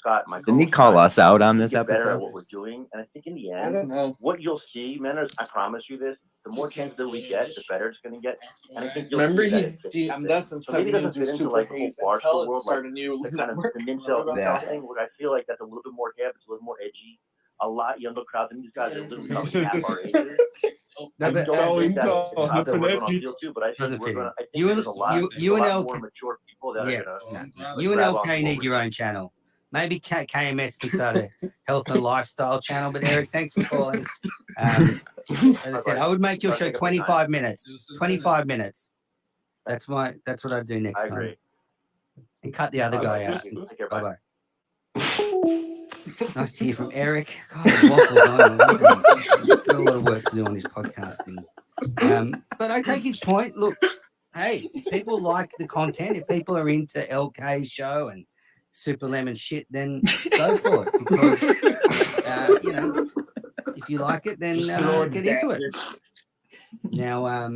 Speaker 6: Scott, my
Speaker 7: Didn't he
Speaker 6: co-host,
Speaker 7: call us out on
Speaker 6: we
Speaker 7: this
Speaker 6: get better at
Speaker 7: episode?
Speaker 6: what we're doing, and I think in the
Speaker 2: I don't
Speaker 6: end,
Speaker 2: know.
Speaker 6: what you'll see, Manners, I promise you this: the more chances that we get, the better it's going to get. And I think you'll
Speaker 2: Remember
Speaker 6: see that
Speaker 2: he
Speaker 6: it fits with
Speaker 2: DM'd us
Speaker 6: it.
Speaker 2: and
Speaker 6: So
Speaker 2: said
Speaker 6: maybe
Speaker 2: we
Speaker 6: it
Speaker 2: need
Speaker 6: doesn't
Speaker 2: to do
Speaker 6: fit into
Speaker 2: super
Speaker 6: like the whole
Speaker 2: haze
Speaker 6: barstool
Speaker 2: until it
Speaker 6: world,
Speaker 2: start
Speaker 6: like
Speaker 2: a new
Speaker 6: the kind of
Speaker 2: network.
Speaker 6: the Ninja
Speaker 7: Yeah.
Speaker 6: thing, where I feel like that's a little bit more hip, it's a little more edgy. A lot younger crowd, and these guys are literally probably half our ages. I don't think that's how we're going to feel too, but I think we're going to. I think there's a lot more mature people that are going to.
Speaker 4: You and LK need your own channel. Maybe KMS can start a health and lifestyle channel. But Eric, thanks for calling. As I said, I would make your show 25 minutes. 25 minutes. That's what I'd do next
Speaker 6: I agree.
Speaker 4: time. And cut the other guy out. Bye bye. Nice to hear from Eric. God, waffles on. Got a lot of work to do on his podcasting. But I take his point. Look, hey, people like the content. If people are into LK's show and super lemon shit, then go for it. Because, if you like it, then get into it. Now,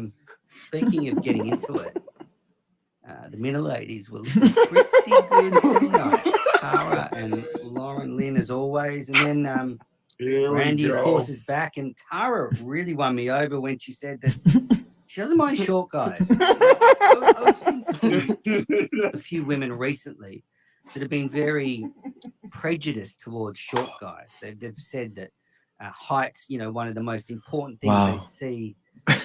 Speaker 4: speaking of getting into it, the Minna ladies were looking pretty good tonight. Tara and Lauren Lynn, as always. And then Randy, of course, is back. And Tara really won me over when she said that she doesn't mind short guys. I was speaking to a few women recently that have been very prejudiced towards short guys. They've said that height's, one of the most important things they see,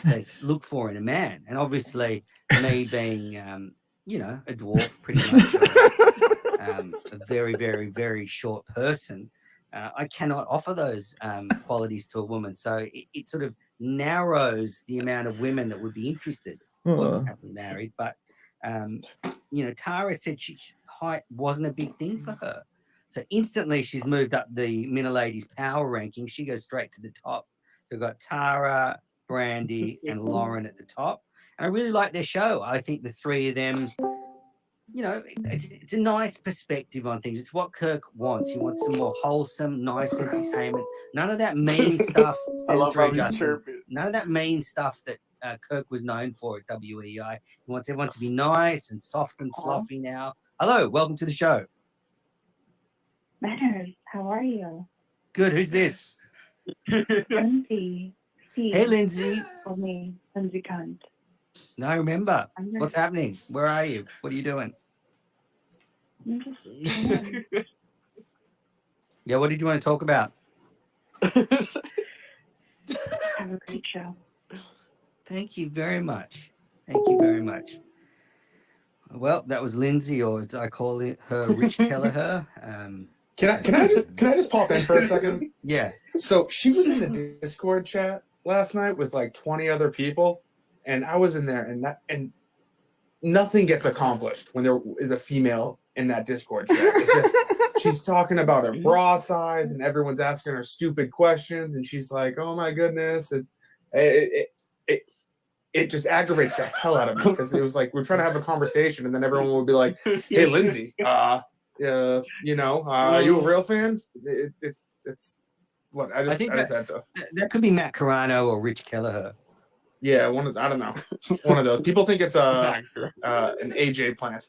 Speaker 4: they look for in a man. And obviously, me being, a dwarf, pretty much, a very, very, very short person, I cannot offer those qualities to a woman. So it sort of narrows the amount of women that would be interested. Wasn't happily married, but Tara said height wasn't a big thing for her. So instantly she's moved up the Minna ladies power ranking. She goes straight to the top. So we've got Tara, Brandy, and Lauren at the top. And I really like their show. I think the three of them, it's a nice perspective on things. It's what Kirk wants. He wants some more wholesome, nice entertainment. None of that mean stuff.
Speaker 2: I love how he's chirping.
Speaker 4: None of that mean stuff that Kirk was known for at WEI. He wants everyone to be nice and soft and fluffy now. Hello, welcome to the show.
Speaker 11: Matters, how are you?
Speaker 4: Good, who's this?
Speaker 11: Lindsay.
Speaker 4: Hey, Lindsay.
Speaker 11: Call me Lindsay Cunt.
Speaker 4: No, I remember. What's happening? Where are you? What are you doing?
Speaker 11: I'm just
Speaker 4: Yeah, what did you want to talk about?
Speaker 11: have a great show.
Speaker 4: Thank you very much. Thank you very much. Well, that was Lindsay, or as I call it, her Rich Kelleher.
Speaker 12: Can I just pop in for a second?
Speaker 4: Yeah.
Speaker 12: So she was in the Discord chat last night with like 20 other people, and I was in there, and nothing gets accomplished when there is a female in that Discord chat. It's just she's talking about her bra size, and everyone's asking her stupid questions, and she's like, "Oh my goodness, it just aggravates the hell out of me," because it was like we're trying to have a conversation, and then everyone would be like, "Hey, Lindsay, are you a real fan?" It's what I just had to.
Speaker 4: That could be Matt Carano or Rich Kelleher.
Speaker 12: Yeah, I don't know. One of those. People think it's an AJ plant.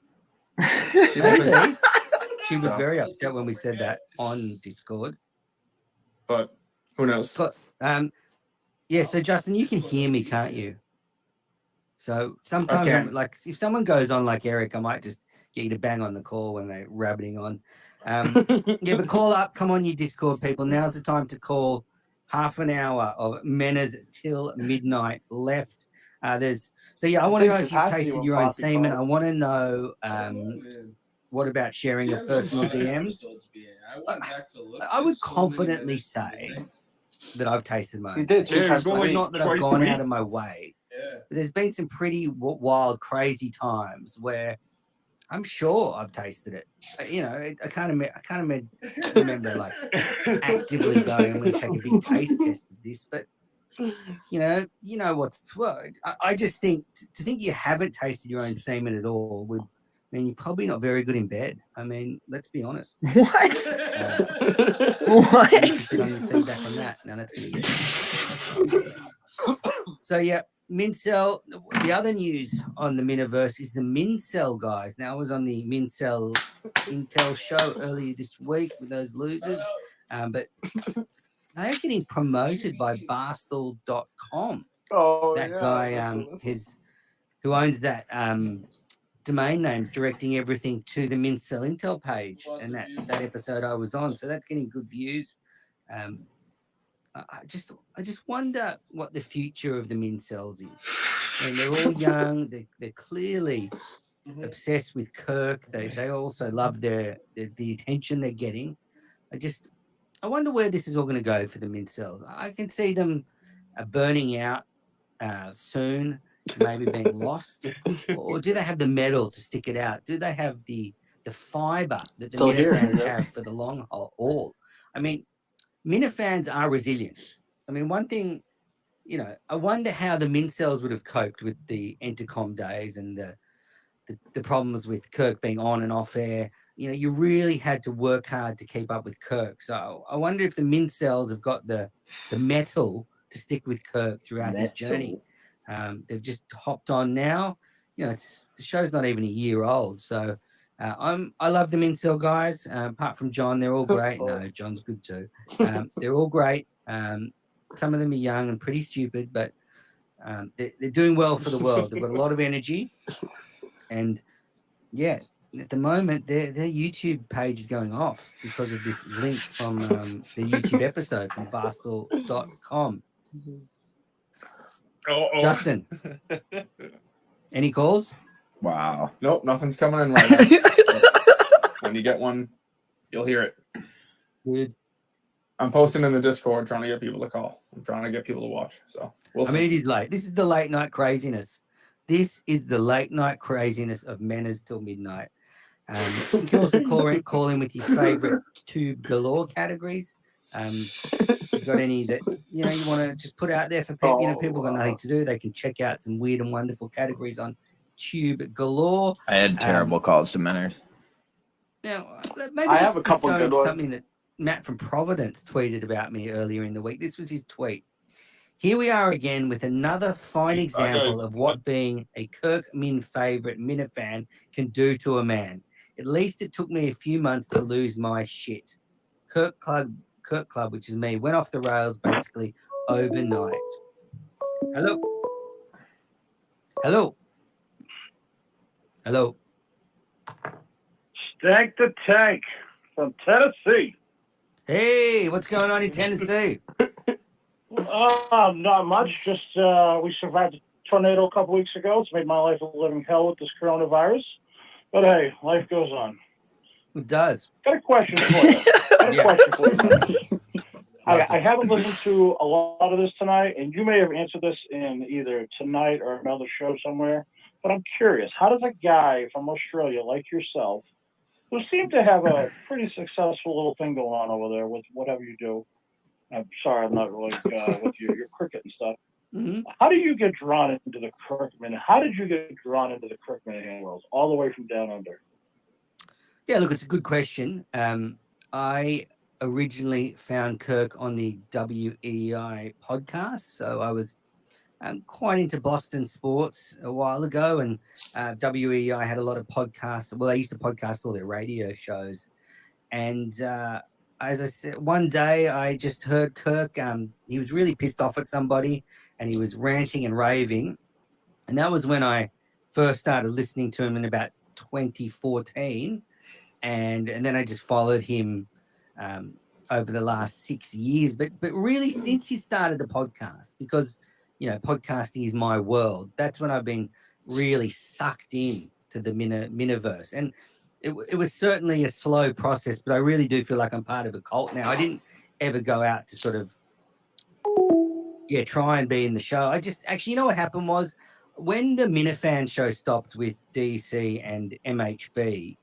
Speaker 4: She was very upset when we said that on Discord.
Speaker 12: But who knows?
Speaker 4: But, so Justin, you can hear me, can't you? So sometimes, like, if someone goes on like Eric, I might just get you to bang on the call when they're rabbiting on. But call up, come on, you Discord people. Now's the time to call. Half an hour of Menas till midnight left. I want to know if you've tasted your own semen. I want to know what about sharing your personal DMs. I would confidently say that I've tasted my own semen. Not that I've gone out of my way.
Speaker 2: Yeah.
Speaker 4: But there's been some pretty wild, crazy times where I'm sure I've tasted it. I can't remember like actively going, I'm going to take a big taste test of this. But I just think to think you haven't tasted your own semen at all would mean you're probably not very good in bed. I mean, let's be honest.
Speaker 7: What? What?
Speaker 4: Get on your feedback on that. Now that's going to get. So yeah. Mincel, the other news on the Miniverse is the Mincel guys. Now, I was on the Mincel Intel show earlier this week with those losers, but they're getting promoted by Barstool.com.
Speaker 2: Oh,
Speaker 4: that guy who owns that domain name's directing everything to the Mincel Intel page, and that episode I was on. So that's getting good views. I just wonder what the future of the Mincels is. And they're all young. They're clearly obsessed with Kirk. They also love the attention they're getting. I wonder where this is all going to go for the Mincels. I can see them burning out soon, maybe being lost. Or do they have the metal to stick it out? Do they have the fiber that the Minifans have for the long haul? I mean, Minifans are resilient. I mean, one thing, I wonder how the Mincels would have coped with the Entercom days and the problems with Kirk being on and off air. you really had to work hard to keep up with Kirk. So I wonder if the Mincels have got the metal to stick with Kirk throughout his journey. They've just hopped on now. The show's not even a year old. So I love the Mincel guys. Apart from John, they're all great. No, John's good too. They're all great. Some of them are young and pretty stupid, but they're doing well for the world. They've got a lot of energy. And yeah, at the moment, their YouTube page is going off because of this link from the YouTube episode from Barstool.com. Justin, any calls?
Speaker 7: Wow.
Speaker 12: Nope, nothing's coming in right now. When you get one, you'll hear it.
Speaker 4: Good.
Speaker 12: I'm posting in the Discord trying to get people to call. I'm trying to get people to watch. So we'll see.
Speaker 4: I mean, it is late. This is the late night craziness. This is the late night craziness of Menace till midnight. You can also call in with your favorite tube galore categories. If you've got any that you want to just put out there for people, people got nothing to do, they can check out some weird and wonderful categories on Tube Galore.
Speaker 7: I had terrible calls to Menners.
Speaker 4: Now, maybe
Speaker 2: I have a couple
Speaker 4: go
Speaker 2: good
Speaker 4: into
Speaker 2: ones.
Speaker 4: something that Matt from Providence tweeted about me earlier in the week. This was his tweet. Here we are again with another fine example of what being a Kirk Min favorite Minifan can do to a man. At least it took me a few months to lose my shit. Kirk Club, which is me, went off the rails basically overnight. Hello.
Speaker 13: Stank the Tank from Tennessee.
Speaker 4: Hey, what's going on in Tennessee?
Speaker 13: Not much. Just we survived a tornado a couple weeks ago. It's made my life a living hell with this coronavirus. But hey, life goes on.
Speaker 4: It does.
Speaker 13: Got a question for you. I haven't listened to a lot of this tonight, and you may have answered this in either tonight or another show somewhere. But I'm curious, how does a guy from Australia like yourself, who seem to have a pretty successful little thing going on over there with whatever you do, I'm sorry, I'm not really with your cricket and stuff.
Speaker 4: Mm-hmm.
Speaker 13: How do you get drawn into the Kirkman? How did you get drawn into the Kirkman world, all the way from down under?
Speaker 4: Yeah, look, it's a good question. I originally found Kirk on the WEI podcast, so I was quite into Boston sports a while ago, and WEI had a lot of podcasts. Well, they used to podcast all their radio shows, and as I said, one day I just heard Kirk. He was really pissed off at somebody, and he was ranting and raving, and that was when I first started listening to him in about 2014, and then I just followed him over the last 6 years. But really, since he started the podcast, because podcasting is my world. That's when I've been really sucked in to the Miniverse, and it was certainly a slow process, but I really do feel like I'm part of a cult now. I didn't ever go out to sort of, try and be in the show. I just actually, what happened was when the Minifan show stopped with DC and MHB,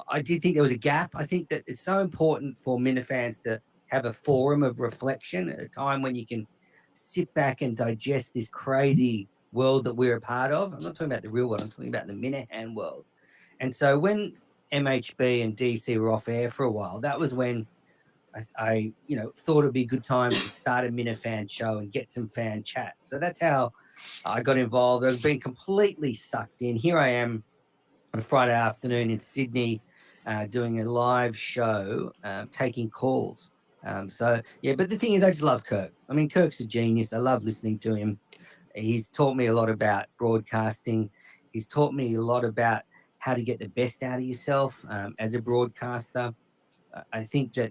Speaker 4: I did think there was a gap. I think that it's so important for Minifans to have a forum of reflection at a time when you can sit back and digest this crazy world that we're a part of. I'm not talking about the real world. I'm talking about the Minahan world. And so when MHB and DC were off air for a while, that was when I thought it'd be a good time to start a Minifan show and get some fan chats. So that's how I got involved. I've been completely sucked in. Here I am on a Friday afternoon in Sydney doing a live show, taking calls. But the thing is, I just love Kirk. I mean, Kirk's a genius. I love listening to him. He's taught me a lot about broadcasting. He's taught me a lot about how to get the best out of yourself as a broadcaster. I think that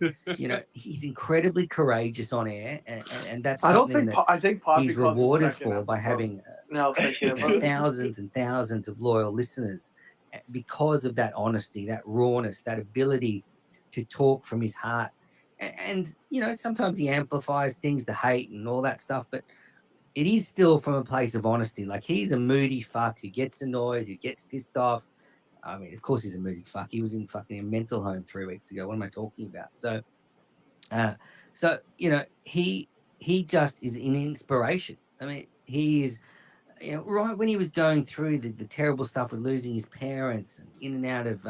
Speaker 4: he's incredibly courageous on air, and that's something that he's rewarded for by having thousands and thousands of loyal listeners because of that honesty, that rawness, that ability to talk from his heart. And sometimes he amplifies things, the hate and all that stuff, but it is still from a place of honesty. Like, he's a moody fuck who gets annoyed, who gets pissed off. I mean, of course he's a moody fuck. He was in fucking a mental home 3 weeks ago. What am I talking about? He just is an inspiration. I mean, he is, right when he was going through the terrible stuff with losing his parents and in and out of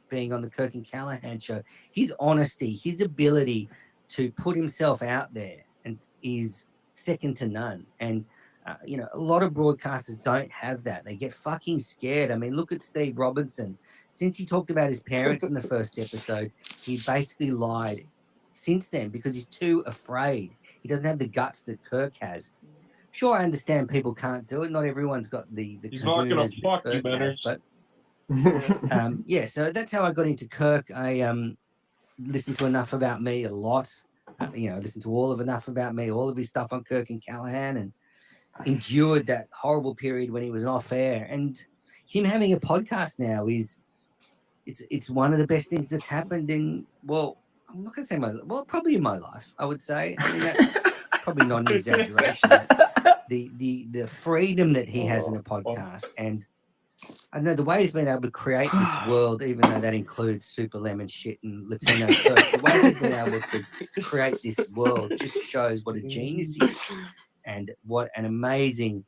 Speaker 4: being on the Kirk and Callahan show. His honesty, his ability to put himself out there, and is second to none. And a lot of broadcasters don't have that. They get fucking scared. I mean, look at Steve Robinson. Since he talked about his parents in the first episode, he basically lied since then because he's too afraid. He doesn't have the guts that Kirk has. Sure, I understand people can't do it. Not everyone's got the
Speaker 3: He's not gonna
Speaker 4: kahunas that
Speaker 3: fuck you,
Speaker 4: Kirk has,
Speaker 3: Manners.
Speaker 4: but so that's how I got into Kirk. I listened to Enough About Me a lot. Listened to all of Enough About Me, all of his stuff on Kirk and Callahan, and endured that horrible period when he was off air. And him having a podcast now it's one of the best things that's happened in, well, I'm not gonna say probably in my life, I would say. I mean, that's probably not an exaggeration. The freedom that he has in a podcast, and I know the way he's been able to create this world, even though that includes Super Lemon shit and Latino Kirk, the way he's been able to create this world just shows what a genius he is and what an amazing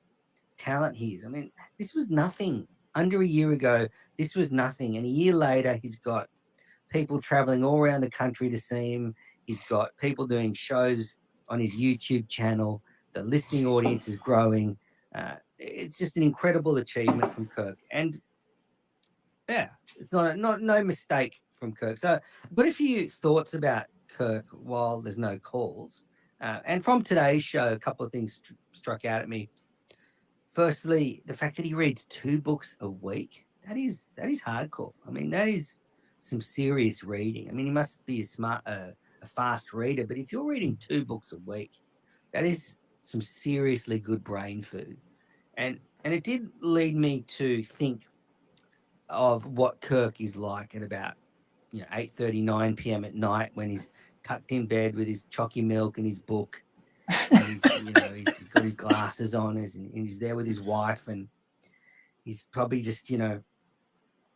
Speaker 4: talent he is. I mean, this was nothing. Under a year ago, this was nothing. And a year later, he's got people traveling all around the country to see him. He's got people doing shows on his YouTube channel. The listening audience is growing. It's just an incredible achievement from Kirk. And yeah, it's no mistake from Kirk. So I've got a few thoughts about Kirk while there's no calls. And from today's show, a couple of things struck out at me. Firstly, the fact that he reads 2 books a week, that is hardcore. I mean, that is some serious reading. I mean, he must be a fast reader, but if you're reading 2 books a week, that is some seriously good brain food. And it did lead me to think of what Kirk is like at about 8:30, 9 p.m. at night when he's tucked in bed with his chalky milk and his book. And he's got his glasses on, and he's there with his wife, and he's probably just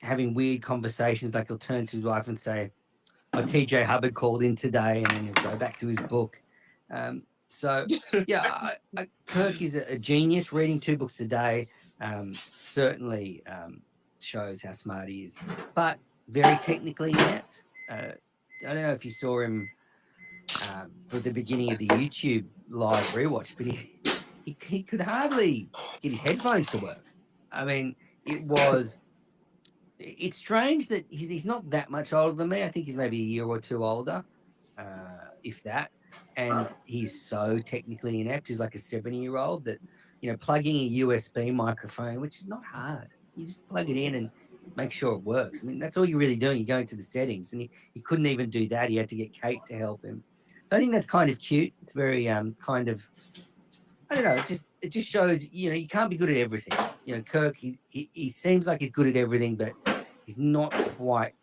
Speaker 4: having weird conversations. Like he'll turn to his wife and say, "Oh, TJ Hubbard called in today," and then he'll go back to his book. So yeah, Kirk is a genius. Reading 2 books a day certainly shows how smart he is, but very technically inept. I don't know if you saw him at the beginning of the YouTube live rewatch, but he could hardly get his headphones to work. I mean, it's strange that he's not that much older than me. I think he's maybe a year or 2 older, if that. And he's so technically inept. He's like a 70-year-old that, plugging a USB microphone, which is not hard. You just plug it in and make sure it works. I mean, that's all you're really doing. You're going to the settings, and he couldn't even do that. He had to get Kate to help him. So I think that's kind of cute. It's very kind of, I don't know. It just shows, you can't be good at everything. Kirk, he seems like he's good at everything, but he's not quite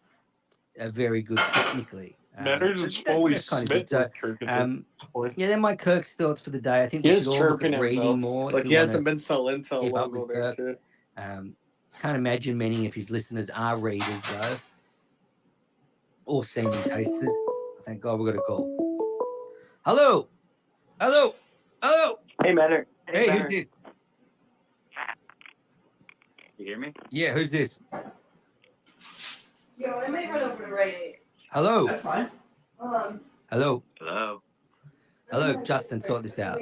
Speaker 4: very good technically.
Speaker 3: Manners is fully smitten.
Speaker 4: So, then my Kirk's thoughts for the day. I think we should all look at reading more.
Speaker 2: Like he hasn't been so into a logo there too.
Speaker 4: Can't imagine many of his listeners are readers though, or semen tasters. Thank God we got a call. Hello.
Speaker 6: Hey, Matter.
Speaker 4: Hey, who's this?
Speaker 6: You hear me?
Speaker 4: Yeah, who's this?
Speaker 5: Yo, I may run over to Ray.
Speaker 4: Hello.
Speaker 8: That's fine.
Speaker 4: Hello.
Speaker 6: Hello.
Speaker 4: Justin, sort this out.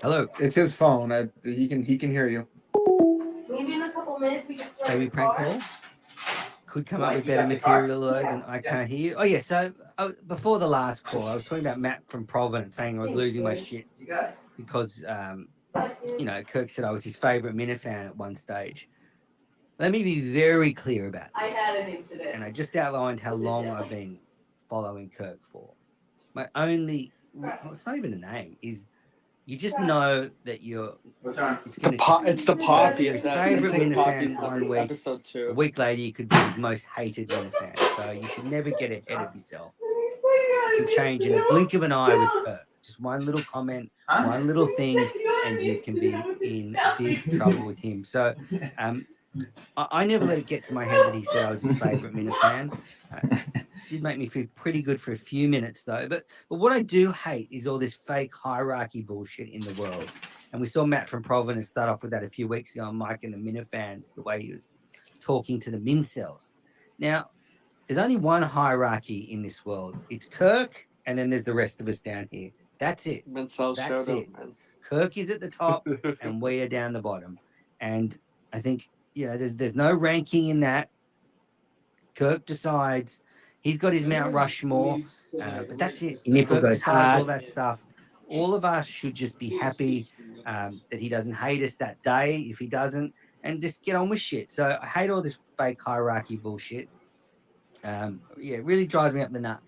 Speaker 4: Hello.
Speaker 12: It's his phone. He can hear you.
Speaker 5: Maybe in a couple minutes we can start.
Speaker 4: Maybe prank call. Could come up with better material though than I can't hear you. Oh yeah, so before the last call, I was talking about Matt from Providence saying I was losing my shit because Kirk said I was his favorite Minifan at one stage. Let me be very clear about this.
Speaker 5: I had an incident.
Speaker 4: And I just outlined how long I've been following Kirk for. My only, it's not even a name, is you just know that you're.
Speaker 2: It's the Poppy.
Speaker 4: His favorite Minifan 1 week.
Speaker 2: Episode 2.
Speaker 4: A week later, you could be his most hated Minifan. So you should never get ahead of yourself. You can change in a blink of an eye with Kirk. Just one little comment, one little thing, and you can be in big trouble with him. So, I never let it get to my head that he said I was his favorite Minifan. Did make me feel pretty good for a few minutes though. But what I do hate is all this fake hierarchy bullshit in the world. And we saw Matt from Providence start off with that a few weeks ago on Mike and the Minifans, the way he was talking to the mincels. Now, there's only one hierarchy in this world. It's Kirk, and then there's the rest of us down here. That's it. That's it. Kirk is at the top, and we are down the bottom. And I think, there's no ranking in that. Kirk decides. He's got his Mount Rushmore, but that's it.
Speaker 7: Nipple
Speaker 4: Kirk
Speaker 7: goes
Speaker 4: decides all
Speaker 7: hard.
Speaker 4: that stuff. All of us should just be happy that he doesn't hate us that day. If he doesn't, and just get on with shit. So I hate all this fake hierarchy bullshit. It really drives me up the nut.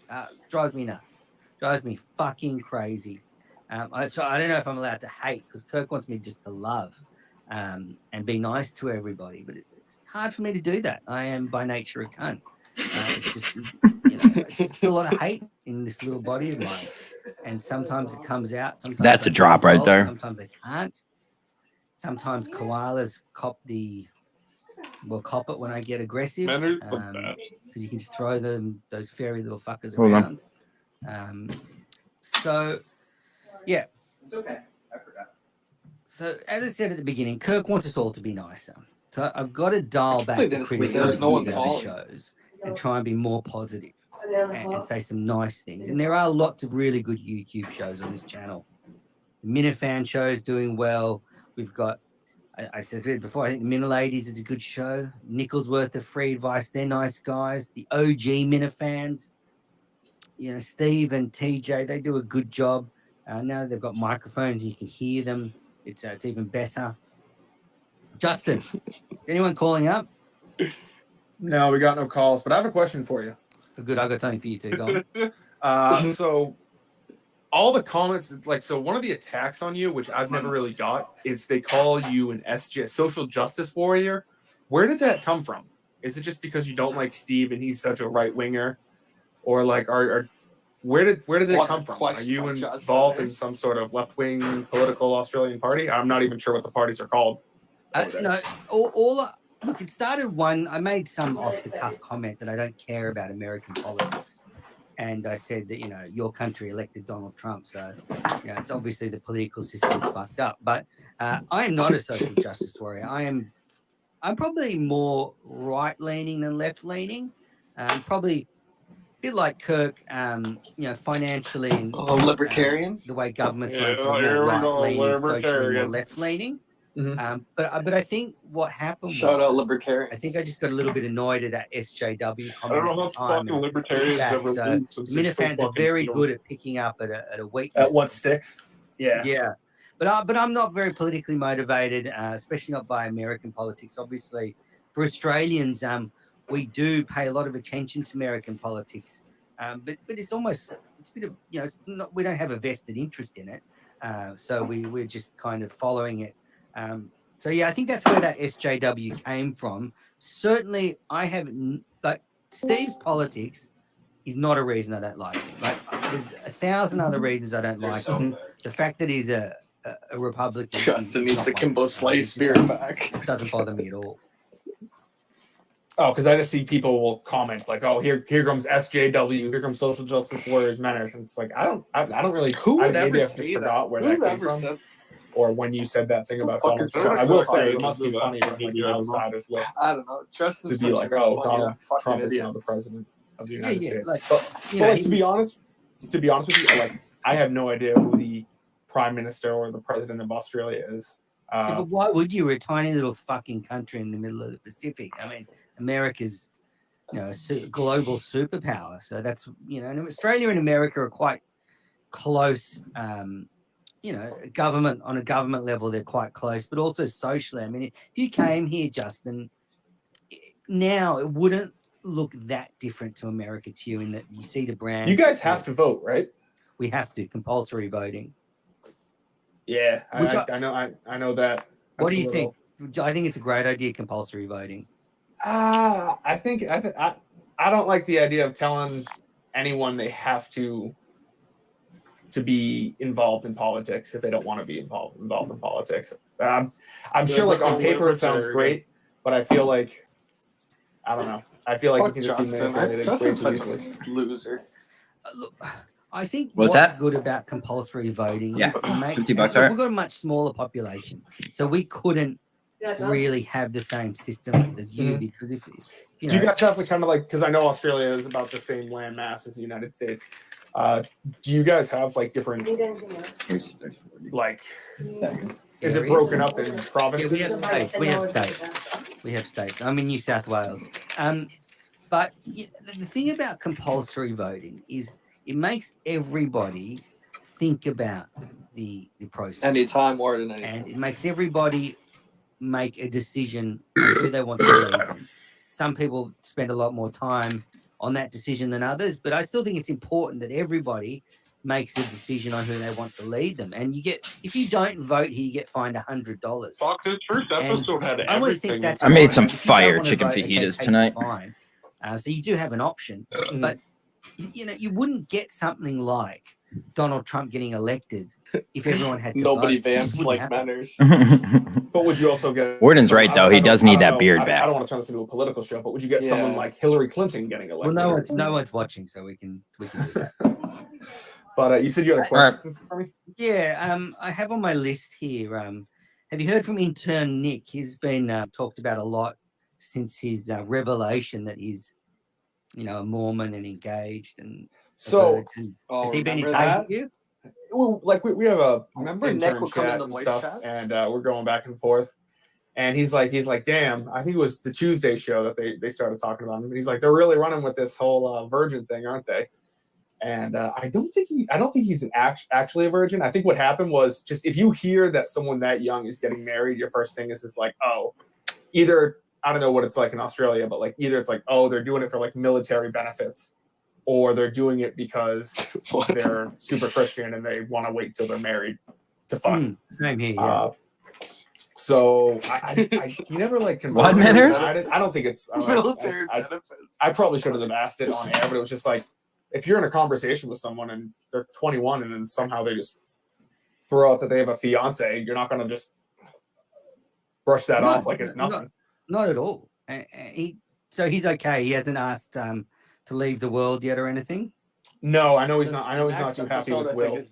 Speaker 4: Drives me nuts. Drives me fucking crazy. So I don't know if I'm allowed to hate because Kirk wants me just to love and be nice to everybody, but it's hard for me to do that. I am by nature a cunt. It's just, it's just a lot of hate in this little body of mine, and sometimes it comes out. Sometimes
Speaker 7: That's
Speaker 4: I
Speaker 7: a drop right there.
Speaker 4: Sometimes I can't. Sometimes koalas cop it when I get aggressive, because you can just throw those fairy little fuckers
Speaker 7: Hold
Speaker 4: around. So, yeah.
Speaker 2: It's okay. I forgot.
Speaker 4: So, as I said at the beginning, Kirk wants us all to be nicer. So I've got to dial back the criticism
Speaker 2: There's no one
Speaker 4: of the
Speaker 2: calling.
Speaker 4: shows and try and be more positive and say some nice things. And there are lots of really good YouTube shows on this channel. The Minifan show is doing well. We've got, I said it before, I think the Miniladies is a good show. Nickelsworth of Free Advice, they're nice guys. The OG Minifans, Steve and TJ, they do a good job. Now they've got microphones, you can hear them. It's even better. Justin, anyone calling up?
Speaker 12: No, we got no calls, but I have a question for you.
Speaker 4: Good, I got something for you too. Go on.
Speaker 12: So all the comments, so one of the attacks on you, which I've never really got, is they call you an social justice warrior. Where did that come from? Is it just because you don't like Steve and he's such a right winger, or where did that come from? Are you involved in some sort of left wing political Australian party? I'm not even sure what the parties are called.
Speaker 4: No, look, it started I made some off the cuff comment that I don't care about American politics. And I said that, your country elected Donald Trump. So, it's obviously the political system's fucked up. But I am not a social justice warrior. I'm probably more right-leaning than left-leaning. Probably a bit like Kirk, financially. And,
Speaker 2: libertarian?
Speaker 4: The way governments run, so more right-leaning, socially more left-leaning.
Speaker 12: Mm-hmm.
Speaker 4: But I think what happened
Speaker 2: Shout out libertarians.
Speaker 4: I think I just got a little bit annoyed at that SJW comment.
Speaker 3: I don't know how fucking libertarians ever lead since they're
Speaker 4: Minifans
Speaker 3: so
Speaker 4: are very
Speaker 3: fucking
Speaker 4: good at picking up at a weakness.
Speaker 12: At what sticks? Yeah.
Speaker 4: Yeah. But I'm not very politically motivated, especially not by American politics. Obviously, for Australians, we do pay a lot of attention to American politics. But it's a bit of, we don't have a vested interest in it. So we're just kind of following it. So yeah, I think that's where that SJW came from. Certainly, I haven't Steve's politics is not a reason I don't like him. There's 1,000 other reasons I don't like him. The fact that he's a Republican.
Speaker 2: Justin needs a Kimbo Slice beer back.
Speaker 4: It doesn't bother me at all.
Speaker 12: Oh, because I just see people will comment like, "Oh, here comes SJW, here comes Social Justice Warriors Manners," and it's like I don't really. Maybe I just forgot where that came from. Or when you said that thing about Donald Trump. I will say it must be funny when the other side is left.
Speaker 2: I don't know.
Speaker 12: To be like, oh, Donald Trump is now the president of the United States. But to be honest with you, I have no idea who the prime minister or the president of Australia is.
Speaker 4: But why would you? We're a tiny little fucking country in the middle of the Pacific. I mean, America's, a global superpower. So that's, and Australia and America are quite close. Government on a government level, they're quite close, but also socially. I mean, if you came here, Justin, now it wouldn't look that different to America to you in that you see the brand.
Speaker 12: You guys have to vote, right?
Speaker 4: We have to compulsory voting.
Speaker 12: Yeah, I know that.
Speaker 4: What do you think? I think it's a great idea, compulsory voting.
Speaker 12: I don't like the idea of telling anyone they have to be involved in politics if they don't want to be involved in politics. I'm sure on paper it sounds great, but I feel like I don't know. I feel like you can just be manipulated way too easily.
Speaker 2: Loser.
Speaker 4: Look, I think
Speaker 7: what's
Speaker 4: good about compulsory voting is
Speaker 7: $50.
Speaker 4: we've got a much smaller population, so we couldn't really have the same system as you because if you know,
Speaker 12: do you guys have kind of like, because I know Australia is about the same land mass as the United States. Do you guys have like different, like, is it broken up in provinces?
Speaker 4: Yeah, we have states. We have states. I'm in New South Wales. But the thing about compulsory voting is it makes everybody think about the process.
Speaker 2: Anytime more than anything.
Speaker 4: And it makes everybody make a decision on who they want to lead them. Some people spend a lot more time on that decision than others, but I still think it's important that everybody makes a decision on who they want to lead them. And you get, if you don't vote here, you get fined $100.
Speaker 3: Fox's first episode had
Speaker 4: I always think
Speaker 3: everything.
Speaker 4: that's
Speaker 7: I made
Speaker 4: fine.
Speaker 7: some
Speaker 4: If you don't
Speaker 7: fire
Speaker 4: wanna
Speaker 7: chicken
Speaker 4: vote, okay,
Speaker 7: fajitas
Speaker 4: take
Speaker 7: tonight.
Speaker 4: the fine. So you do have an option, but you know, you wouldn't get something like Donald Trump getting elected if everyone had to
Speaker 2: Nobody
Speaker 4: vote. It just
Speaker 2: vamps
Speaker 4: wouldn't
Speaker 2: like
Speaker 4: happen.
Speaker 2: manners.
Speaker 12: But would you also get?
Speaker 7: Warden's right though. He does need that
Speaker 12: know,
Speaker 7: beard
Speaker 12: I
Speaker 7: back.
Speaker 12: don't want to turn this into a political show, but would you get someone like Hillary Clinton getting
Speaker 4: Well,
Speaker 12: elected?
Speaker 4: no one's watching, so we can do that.
Speaker 12: But you said you had a question for me?
Speaker 4: Yeah, I have on my list here. Have you heard from intern Nick? He's been talked about a lot since his revelation that he's, you know, a Mormon and engaged. And
Speaker 12: So,
Speaker 4: has he been in touch with you?
Speaker 12: Well, like we have a
Speaker 2: Remember
Speaker 12: intern
Speaker 2: Nick will come in
Speaker 12: chat
Speaker 2: the
Speaker 12: and
Speaker 2: voice
Speaker 12: stuff,
Speaker 2: chats?
Speaker 12: and we're going back and forth. And he's like, damn, I think it was the Tuesday show that they started talking about him. And he's like, they're really running with this whole virgin thing, aren't they? And I don't think he's actually a virgin. I think what happened was just if you hear that someone that young is getting married, your first thing is just like, oh, either I don't know what it's like in Australia, but like either it's like, oh, they're doing it for like military benefits, or they're doing it because they're super Christian and they want to wait till they're married to fuck.
Speaker 4: Same here, yeah.
Speaker 12: So he never like
Speaker 7: What
Speaker 12: confirmed
Speaker 7: manners?
Speaker 12: I don't think it's
Speaker 2: Military benefits.
Speaker 12: I probably should have asked it on air, but it was just like if you're in a conversation with someone and they're 21 and then somehow they just throw out that they have a fiance, you're not going to just brush that off like it's nothing.
Speaker 4: Not at all. So he's okay. He hasn't asked to leave the world yet or anything.
Speaker 12: No, I know he's not. I know he's not too happy with Will.
Speaker 2: Is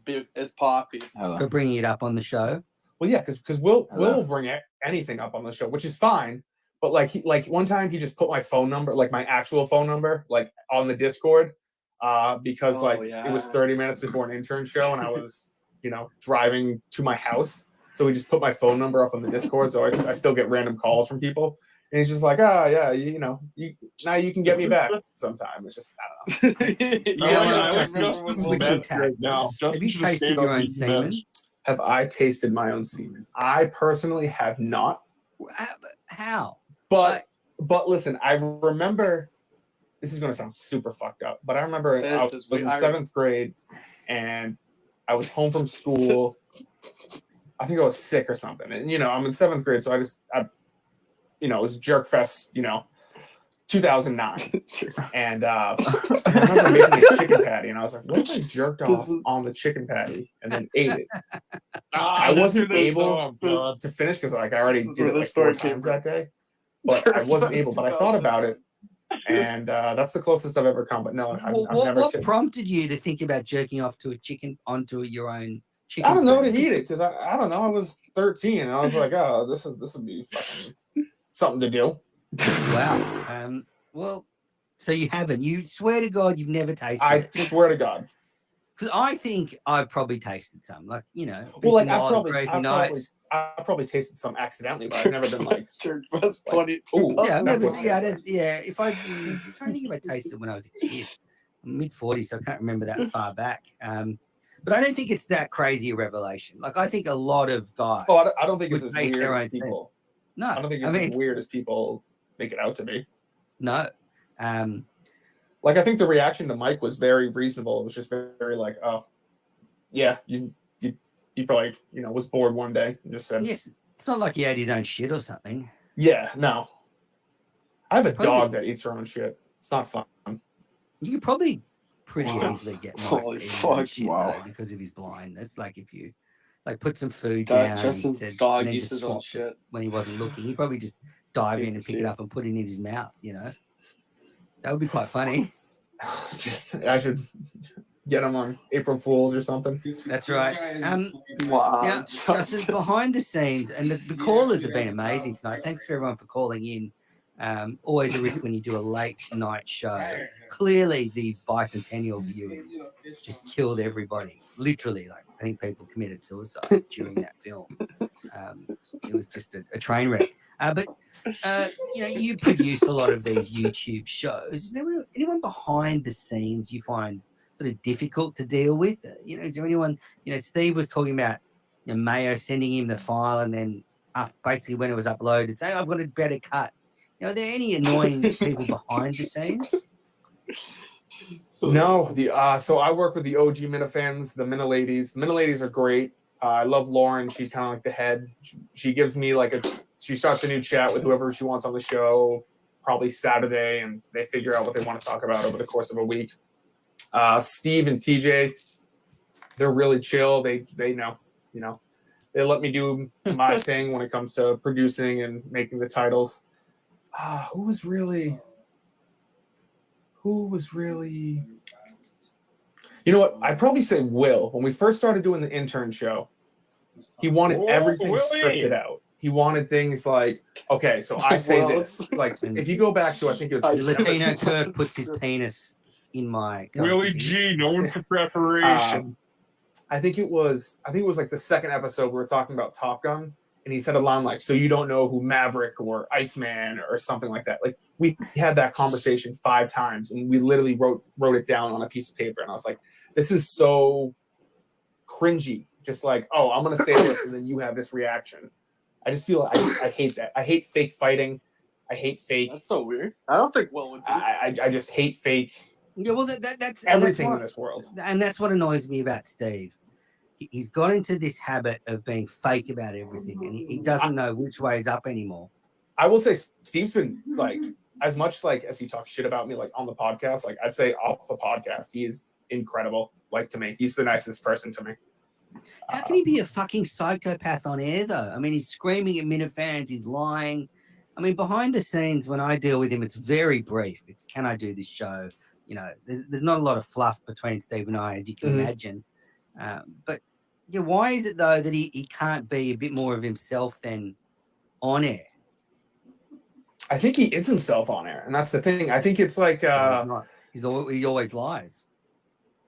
Speaker 2: Poppy
Speaker 4: for bringing it up on the show.
Speaker 12: Well, yeah, because Will will bring anything up on the show, which is fine. But like one time he just put my phone number, like my actual phone number, like on the Discord, because it was 30 minutes before an intern show and I was, driving to my house. So he just put my phone number up on the Discord, so I still get random calls from people. And he's just like, yeah, now you can get me back sometime. It's just, I don't know.
Speaker 4: Have you tasted your own semen?
Speaker 12: Have I tasted my own semen? I personally have not.
Speaker 4: How?
Speaker 12: But listen, I remember, this is going to sound super fucked up, but I remember I was in 7th grade and I was home from school. I think I was sick or something. And, I'm in 7th grade, so it was Jerk Fest, 2009. And I remember making a chicken patty, and I was like, what if I jerked off on the chicken patty and then ate it? I wasn't able to finish because I already did it like 4 times that day. But I wasn't able, but I thought about it. And that's the closest I've ever come. But no, I've never.
Speaker 4: What prompted you to think about jerking off to a chicken onto your own chicken?
Speaker 12: I don't know, to eat it because I don't know. I was 13 and I was like, oh, this would be fucking something to do.
Speaker 4: Wow. Well, so you haven't. You swear to God you've never tasted it.
Speaker 12: I swear to God.
Speaker 4: Because I think I've probably tasted some. Like,
Speaker 12: well, like I probably tasted some accidentally, but I've never been like.
Speaker 4: If I'm trying to think if I tasted when I was a kid, mid-40s, so I can't remember that far back. But I don't think it's that crazy a revelation. Like, I think a lot of guys.
Speaker 12: Oh, I don't think it's as weird as people.
Speaker 4: No,
Speaker 12: I don't think it's as weird as people make it out to be.
Speaker 4: No.
Speaker 12: Like, I think the reaction to Mike was very reasonable. It was just very like, oh, yeah, you probably, was bored one day and just said.
Speaker 4: Yes, it's not like he ate his own shit or something.
Speaker 12: Yeah, no. I have a dog that eats her own shit. It's not fun.
Speaker 4: You could probably pretty easily get Mike
Speaker 2: Holy
Speaker 4: eating
Speaker 2: fuck,
Speaker 4: shit,
Speaker 2: wow.
Speaker 4: though, because of his blind. That's like if you put some food down.
Speaker 2: Justin's dog eats his own shit
Speaker 4: when he wasn't looking. He'd probably just dive in and pick it up and put it in his mouth. That would be quite funny.
Speaker 12: I should get them on April Fools or something.
Speaker 4: That's right.
Speaker 2: Wow.
Speaker 4: Now, Justin, behind the scenes, and the callers have been amazing tonight. Thanks for everyone for calling in. Always a risk when you do a late night show. Clearly, the bicentennial viewing just killed everybody. Literally, like I think people committed suicide during that film. It was just a train wreck. But you produce a lot of these YouTube shows. Is there anyone behind the scenes you find sort of difficult to deal with? Is there anyone? Steve was talking about Mayo sending him the file, and then basically when it was uploaded, saying I've got a better cut. Are there any annoying people behind the scenes?
Speaker 12: No, so I work with the OG Minifans, the Miniladies. The Miniladies are great. I love Lauren. She's kind of like the head. She gives me she starts a new chat with whoever she wants on the show, probably Saturday, and they figure out what they want to talk about over the course of a week. Steve and TJ, they're really chill. They know, they let me do my thing when it comes to producing and making the titles. Who was really, you know what? I'd probably say Will. When we first started doing the intern show, he wanted everything scripted out. He wanted things like, okay, so I say this. Like, if you go back to, I think it was
Speaker 4: Latino Kirk puts his penis in my
Speaker 3: Willie G, known for preparation.
Speaker 12: I think it was like the second episode we were talking about Top Gun, and he said a line like, so you don't know who Maverick or Iceman or something like that. Like, we had that conversation 5 times, and we literally wrote it down on a piece of paper, and I was like, this is so cringy. Just like, oh, I'm gonna say this, and then you have this reaction. I just feel I hate that. I hate fake fighting. I hate fake.
Speaker 2: That's so weird. I don't think Will would.
Speaker 12: I just hate fake.
Speaker 4: Yeah, well, that's
Speaker 12: everything in this world,
Speaker 4: and that's what annoys me about Steve. He's got into this habit of being fake about everything, and he doesn't know which way is up anymore.
Speaker 12: I will say Steve's been like, as much as he talks shit about me like on the podcast, like I'd say off the podcast, he is incredible. Like, to me, he's the nicest person to me.
Speaker 4: How can he be a fucking psychopath on air, though? I mean, he's screaming at Minifans, he's lying. I mean, behind the scenes, when I deal with him, it's very brief. It's, can I do this show? There's not a lot of fluff between Steve and I, as you can imagine. But why is it, though, that he can't be a bit more of himself than on air?
Speaker 12: I think he is himself on air, and that's the thing. I think it's like
Speaker 4: he always lies.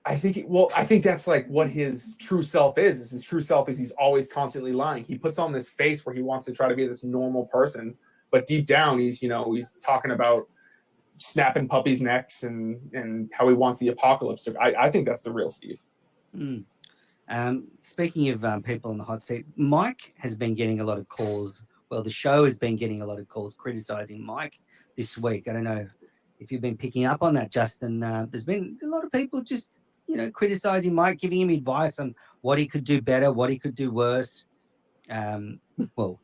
Speaker 12: I think that's like what his true self is. His true self is he's always constantly lying. He puts on this face where he wants to try to be this normal person, but deep down he's talking about snapping puppies' necks and how he wants the apocalypse to. I think that's the real Steve.
Speaker 4: Speaking of people in the hot seat, Mike has been getting a lot of calls. Well, the show has been getting a lot of calls criticizing Mike this week. I don't know if you've been picking up on that, Justin. There's been a lot of people just criticizing Mike, giving him advice on what he could do better, what he could do worse. Well,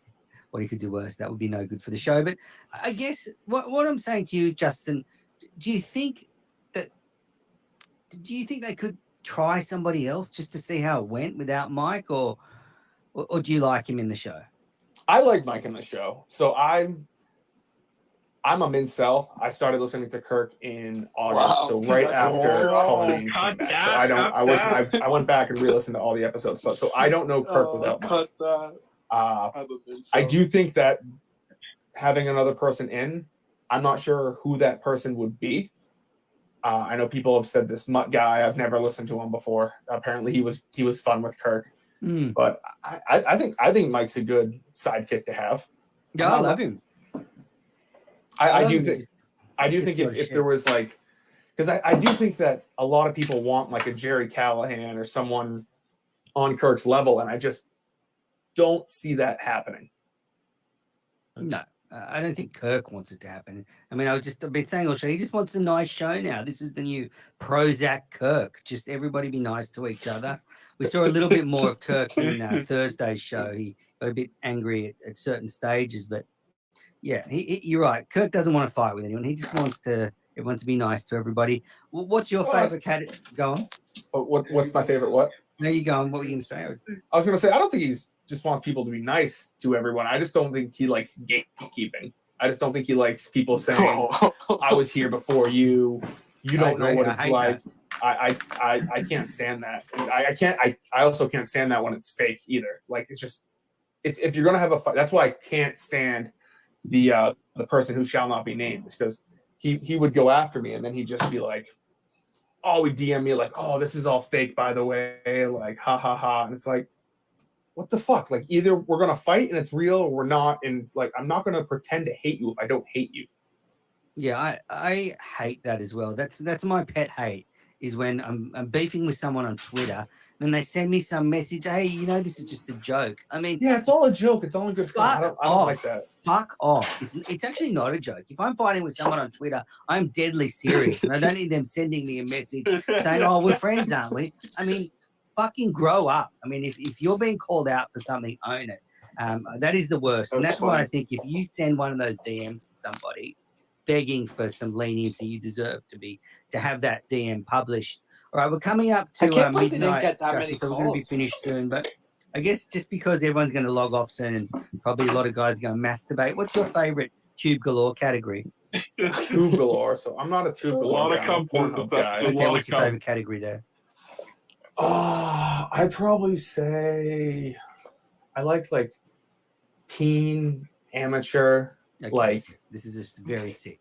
Speaker 4: what he could do worse, that would be no good for the show. But I guess what I'm saying to you, Justin, do you think they could try somebody else just to see how it went without Mike, or do you like him in the show?
Speaker 12: I like Mike in the show. So I'm a Mincel. I started listening to Kirk in August, so right after Halloween came back. So I went back and re-listened to all the episodes, but so I don't know Kirk without Mike. I do think that having another person in, I'm not sure who that person would be. I know people have said this Mutt guy. I've never listened to him before. Apparently, he was fun with Kirk, but I think Mike's a good sidekick to have.
Speaker 4: Yeah, I love him.
Speaker 12: I do think if there was like, because I do think that a lot of people want like a Jerry Callahan or someone on Kirk's level, and I just don't see that happening.
Speaker 4: No, I don't think Kirk wants it to happen. I mean, I've been saying all show, he just wants a nice show now. This is the new Prozac Kirk. Just everybody be nice to each other. We saw a little bit more of Kirk in Thursday's show. He got a bit angry at certain stages, but yeah, you're right. Kirk doesn't want to fight with anyone. He just wants everyone to be nice to everybody. What's your favorite cat? Go on.
Speaker 12: What's my favorite? What?
Speaker 4: There you go. What were you going to say?
Speaker 12: I was going to say, I don't think he's just wants people to be nice to everyone. I just don't think he likes gatekeeping. I just don't think he likes people saying, I was here before you. You don't know what it's like. I can't stand that. I also can't stand that when it's fake either. Like it's just if you're gonna have a fight, that's why I can't stand the person who shall not be named, is because he would go after me and then he'd just be like, oh, he'd DM me like, oh, this is all fake, by the way, like ha ha ha, and it's like, what the fuck? Like either we're gonna fight and it's real or we're not, and like I'm not gonna pretend to hate you if I don't hate you.
Speaker 4: Yeah, I hate that as well. That's my pet hate, is when I'm beefing with someone on Twitter and they send me some message, hey, this is just a joke. I mean,
Speaker 12: yeah, it's all a joke. It's all in good fun. I don't like that.
Speaker 4: Fuck off. It's actually not a joke. If I'm fighting with someone on Twitter, I'm deadly serious, and I don't need them sending me a message saying, oh, we're friends, aren't we? I mean, fucking grow up. I mean, if you're being called out for something, own it. That is the worst. And that's why I think if you send one of those DMs to somebody begging for some leniency, you deserve to have that DM published. All right, we're coming up to midnight. Didn't get that many so we're going to be finished soon, but I guess just because everyone's going to log off soon and probably a lot of guys are going to masturbate. What's your favorite Tube Galore category?
Speaker 12: Tube Galore. So I'm not a Tube Galore guy.
Speaker 4: Okay, what's your favorite category there?
Speaker 12: I'd probably say I like teen, amateur.
Speaker 4: Okay,
Speaker 12: like
Speaker 4: so this is just very sick.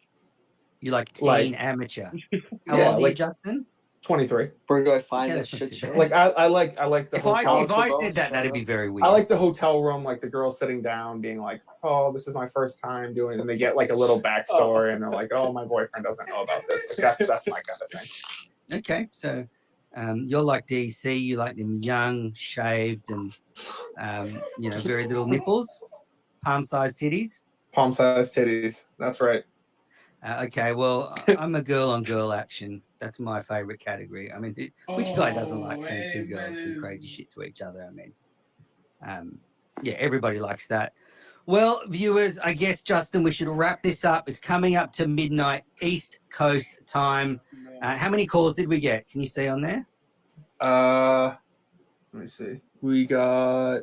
Speaker 4: You like teen, amateur. How old are you, Justin?
Speaker 12: 23.
Speaker 2: Where do I find that shit show?
Speaker 12: Like I like the hotel.
Speaker 4: If I did that, that'd be very weird.
Speaker 12: I like the hotel room, like the girl sitting down, being like, "Oh, this is my first time doing," and they get like a little backstory, and they're like, "Oh, my boyfriend doesn't know about this." Like, that's my kind of thing.
Speaker 4: Okay, so you're like DC. You like them young, shaved, and very little nipples, palm-sized titties.
Speaker 12: Palm-sized titties. That's right.
Speaker 4: Okay, well, I'm a girl-on-girl action. That's my favorite category. I mean, which guy doesn't like seeing two girls do crazy shit to each other? I mean, everybody likes that. Well, viewers, I guess, Justin, we should wrap this up. It's coming up to midnight East Coast time. How many calls did we get? Can you see on there?
Speaker 12: Let me see. We got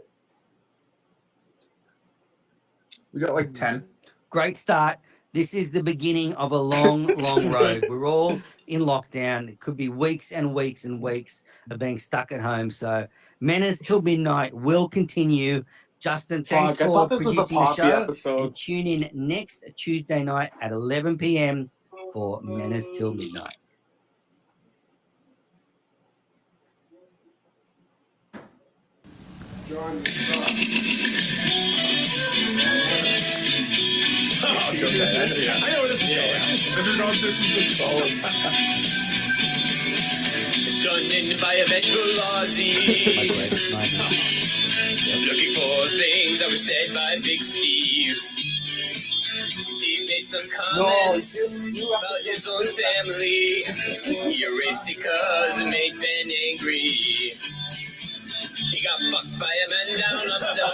Speaker 12: like 10.
Speaker 4: Great start. This is the beginning of a long, long road. We're all in lockdown. It could be weeks and weeks and weeks of being stuck at home. So Menace Till Midnight will continue. Justin, thanks for producing the show.
Speaker 2: Episode.
Speaker 4: And tune in next Tuesday night at 11 p.m. for Menace Till Midnight.
Speaker 10: I know this is
Speaker 3: Everyone, this is the solid.
Speaker 10: done in biometrical Aussie. Looking for things that were said by Big Steve. Steve made some comments about his own family. He erased it cause it made Ben angry. He got fucked by a man down under.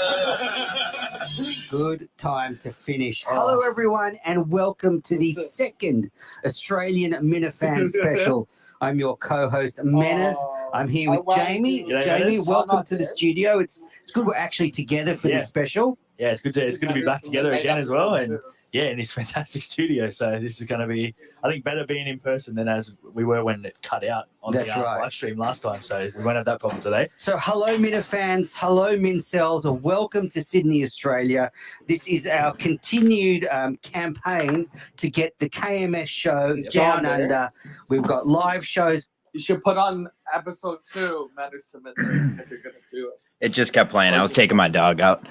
Speaker 4: Good time to finish. Hello, everyone, and welcome to the second Australian Minifan special. I'm your co-host, Menace. I'm here with Jamie. Jamie, welcome to the studio. It's good we're actually together for this special.
Speaker 14: Yeah, it's good to be back together again as well, and in this fantastic studio. So this is going to be, I think, better being in person than as we were when it cut out on the live stream last time. So we won't have that problem today.
Speaker 4: So hello, Minifans. Hello, Mincels. Welcome to Sydney, Australia. This is our continued campaign to get the KMS show down under. We've got live shows.
Speaker 2: You should put on episode 2, Medicine, if you're gonna do it.
Speaker 7: It just kept playing. I was taking my dog out.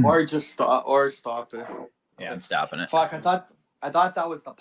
Speaker 2: Or just stop it.
Speaker 7: Yeah, I'm stopping it.
Speaker 2: Fuck, I thought that was the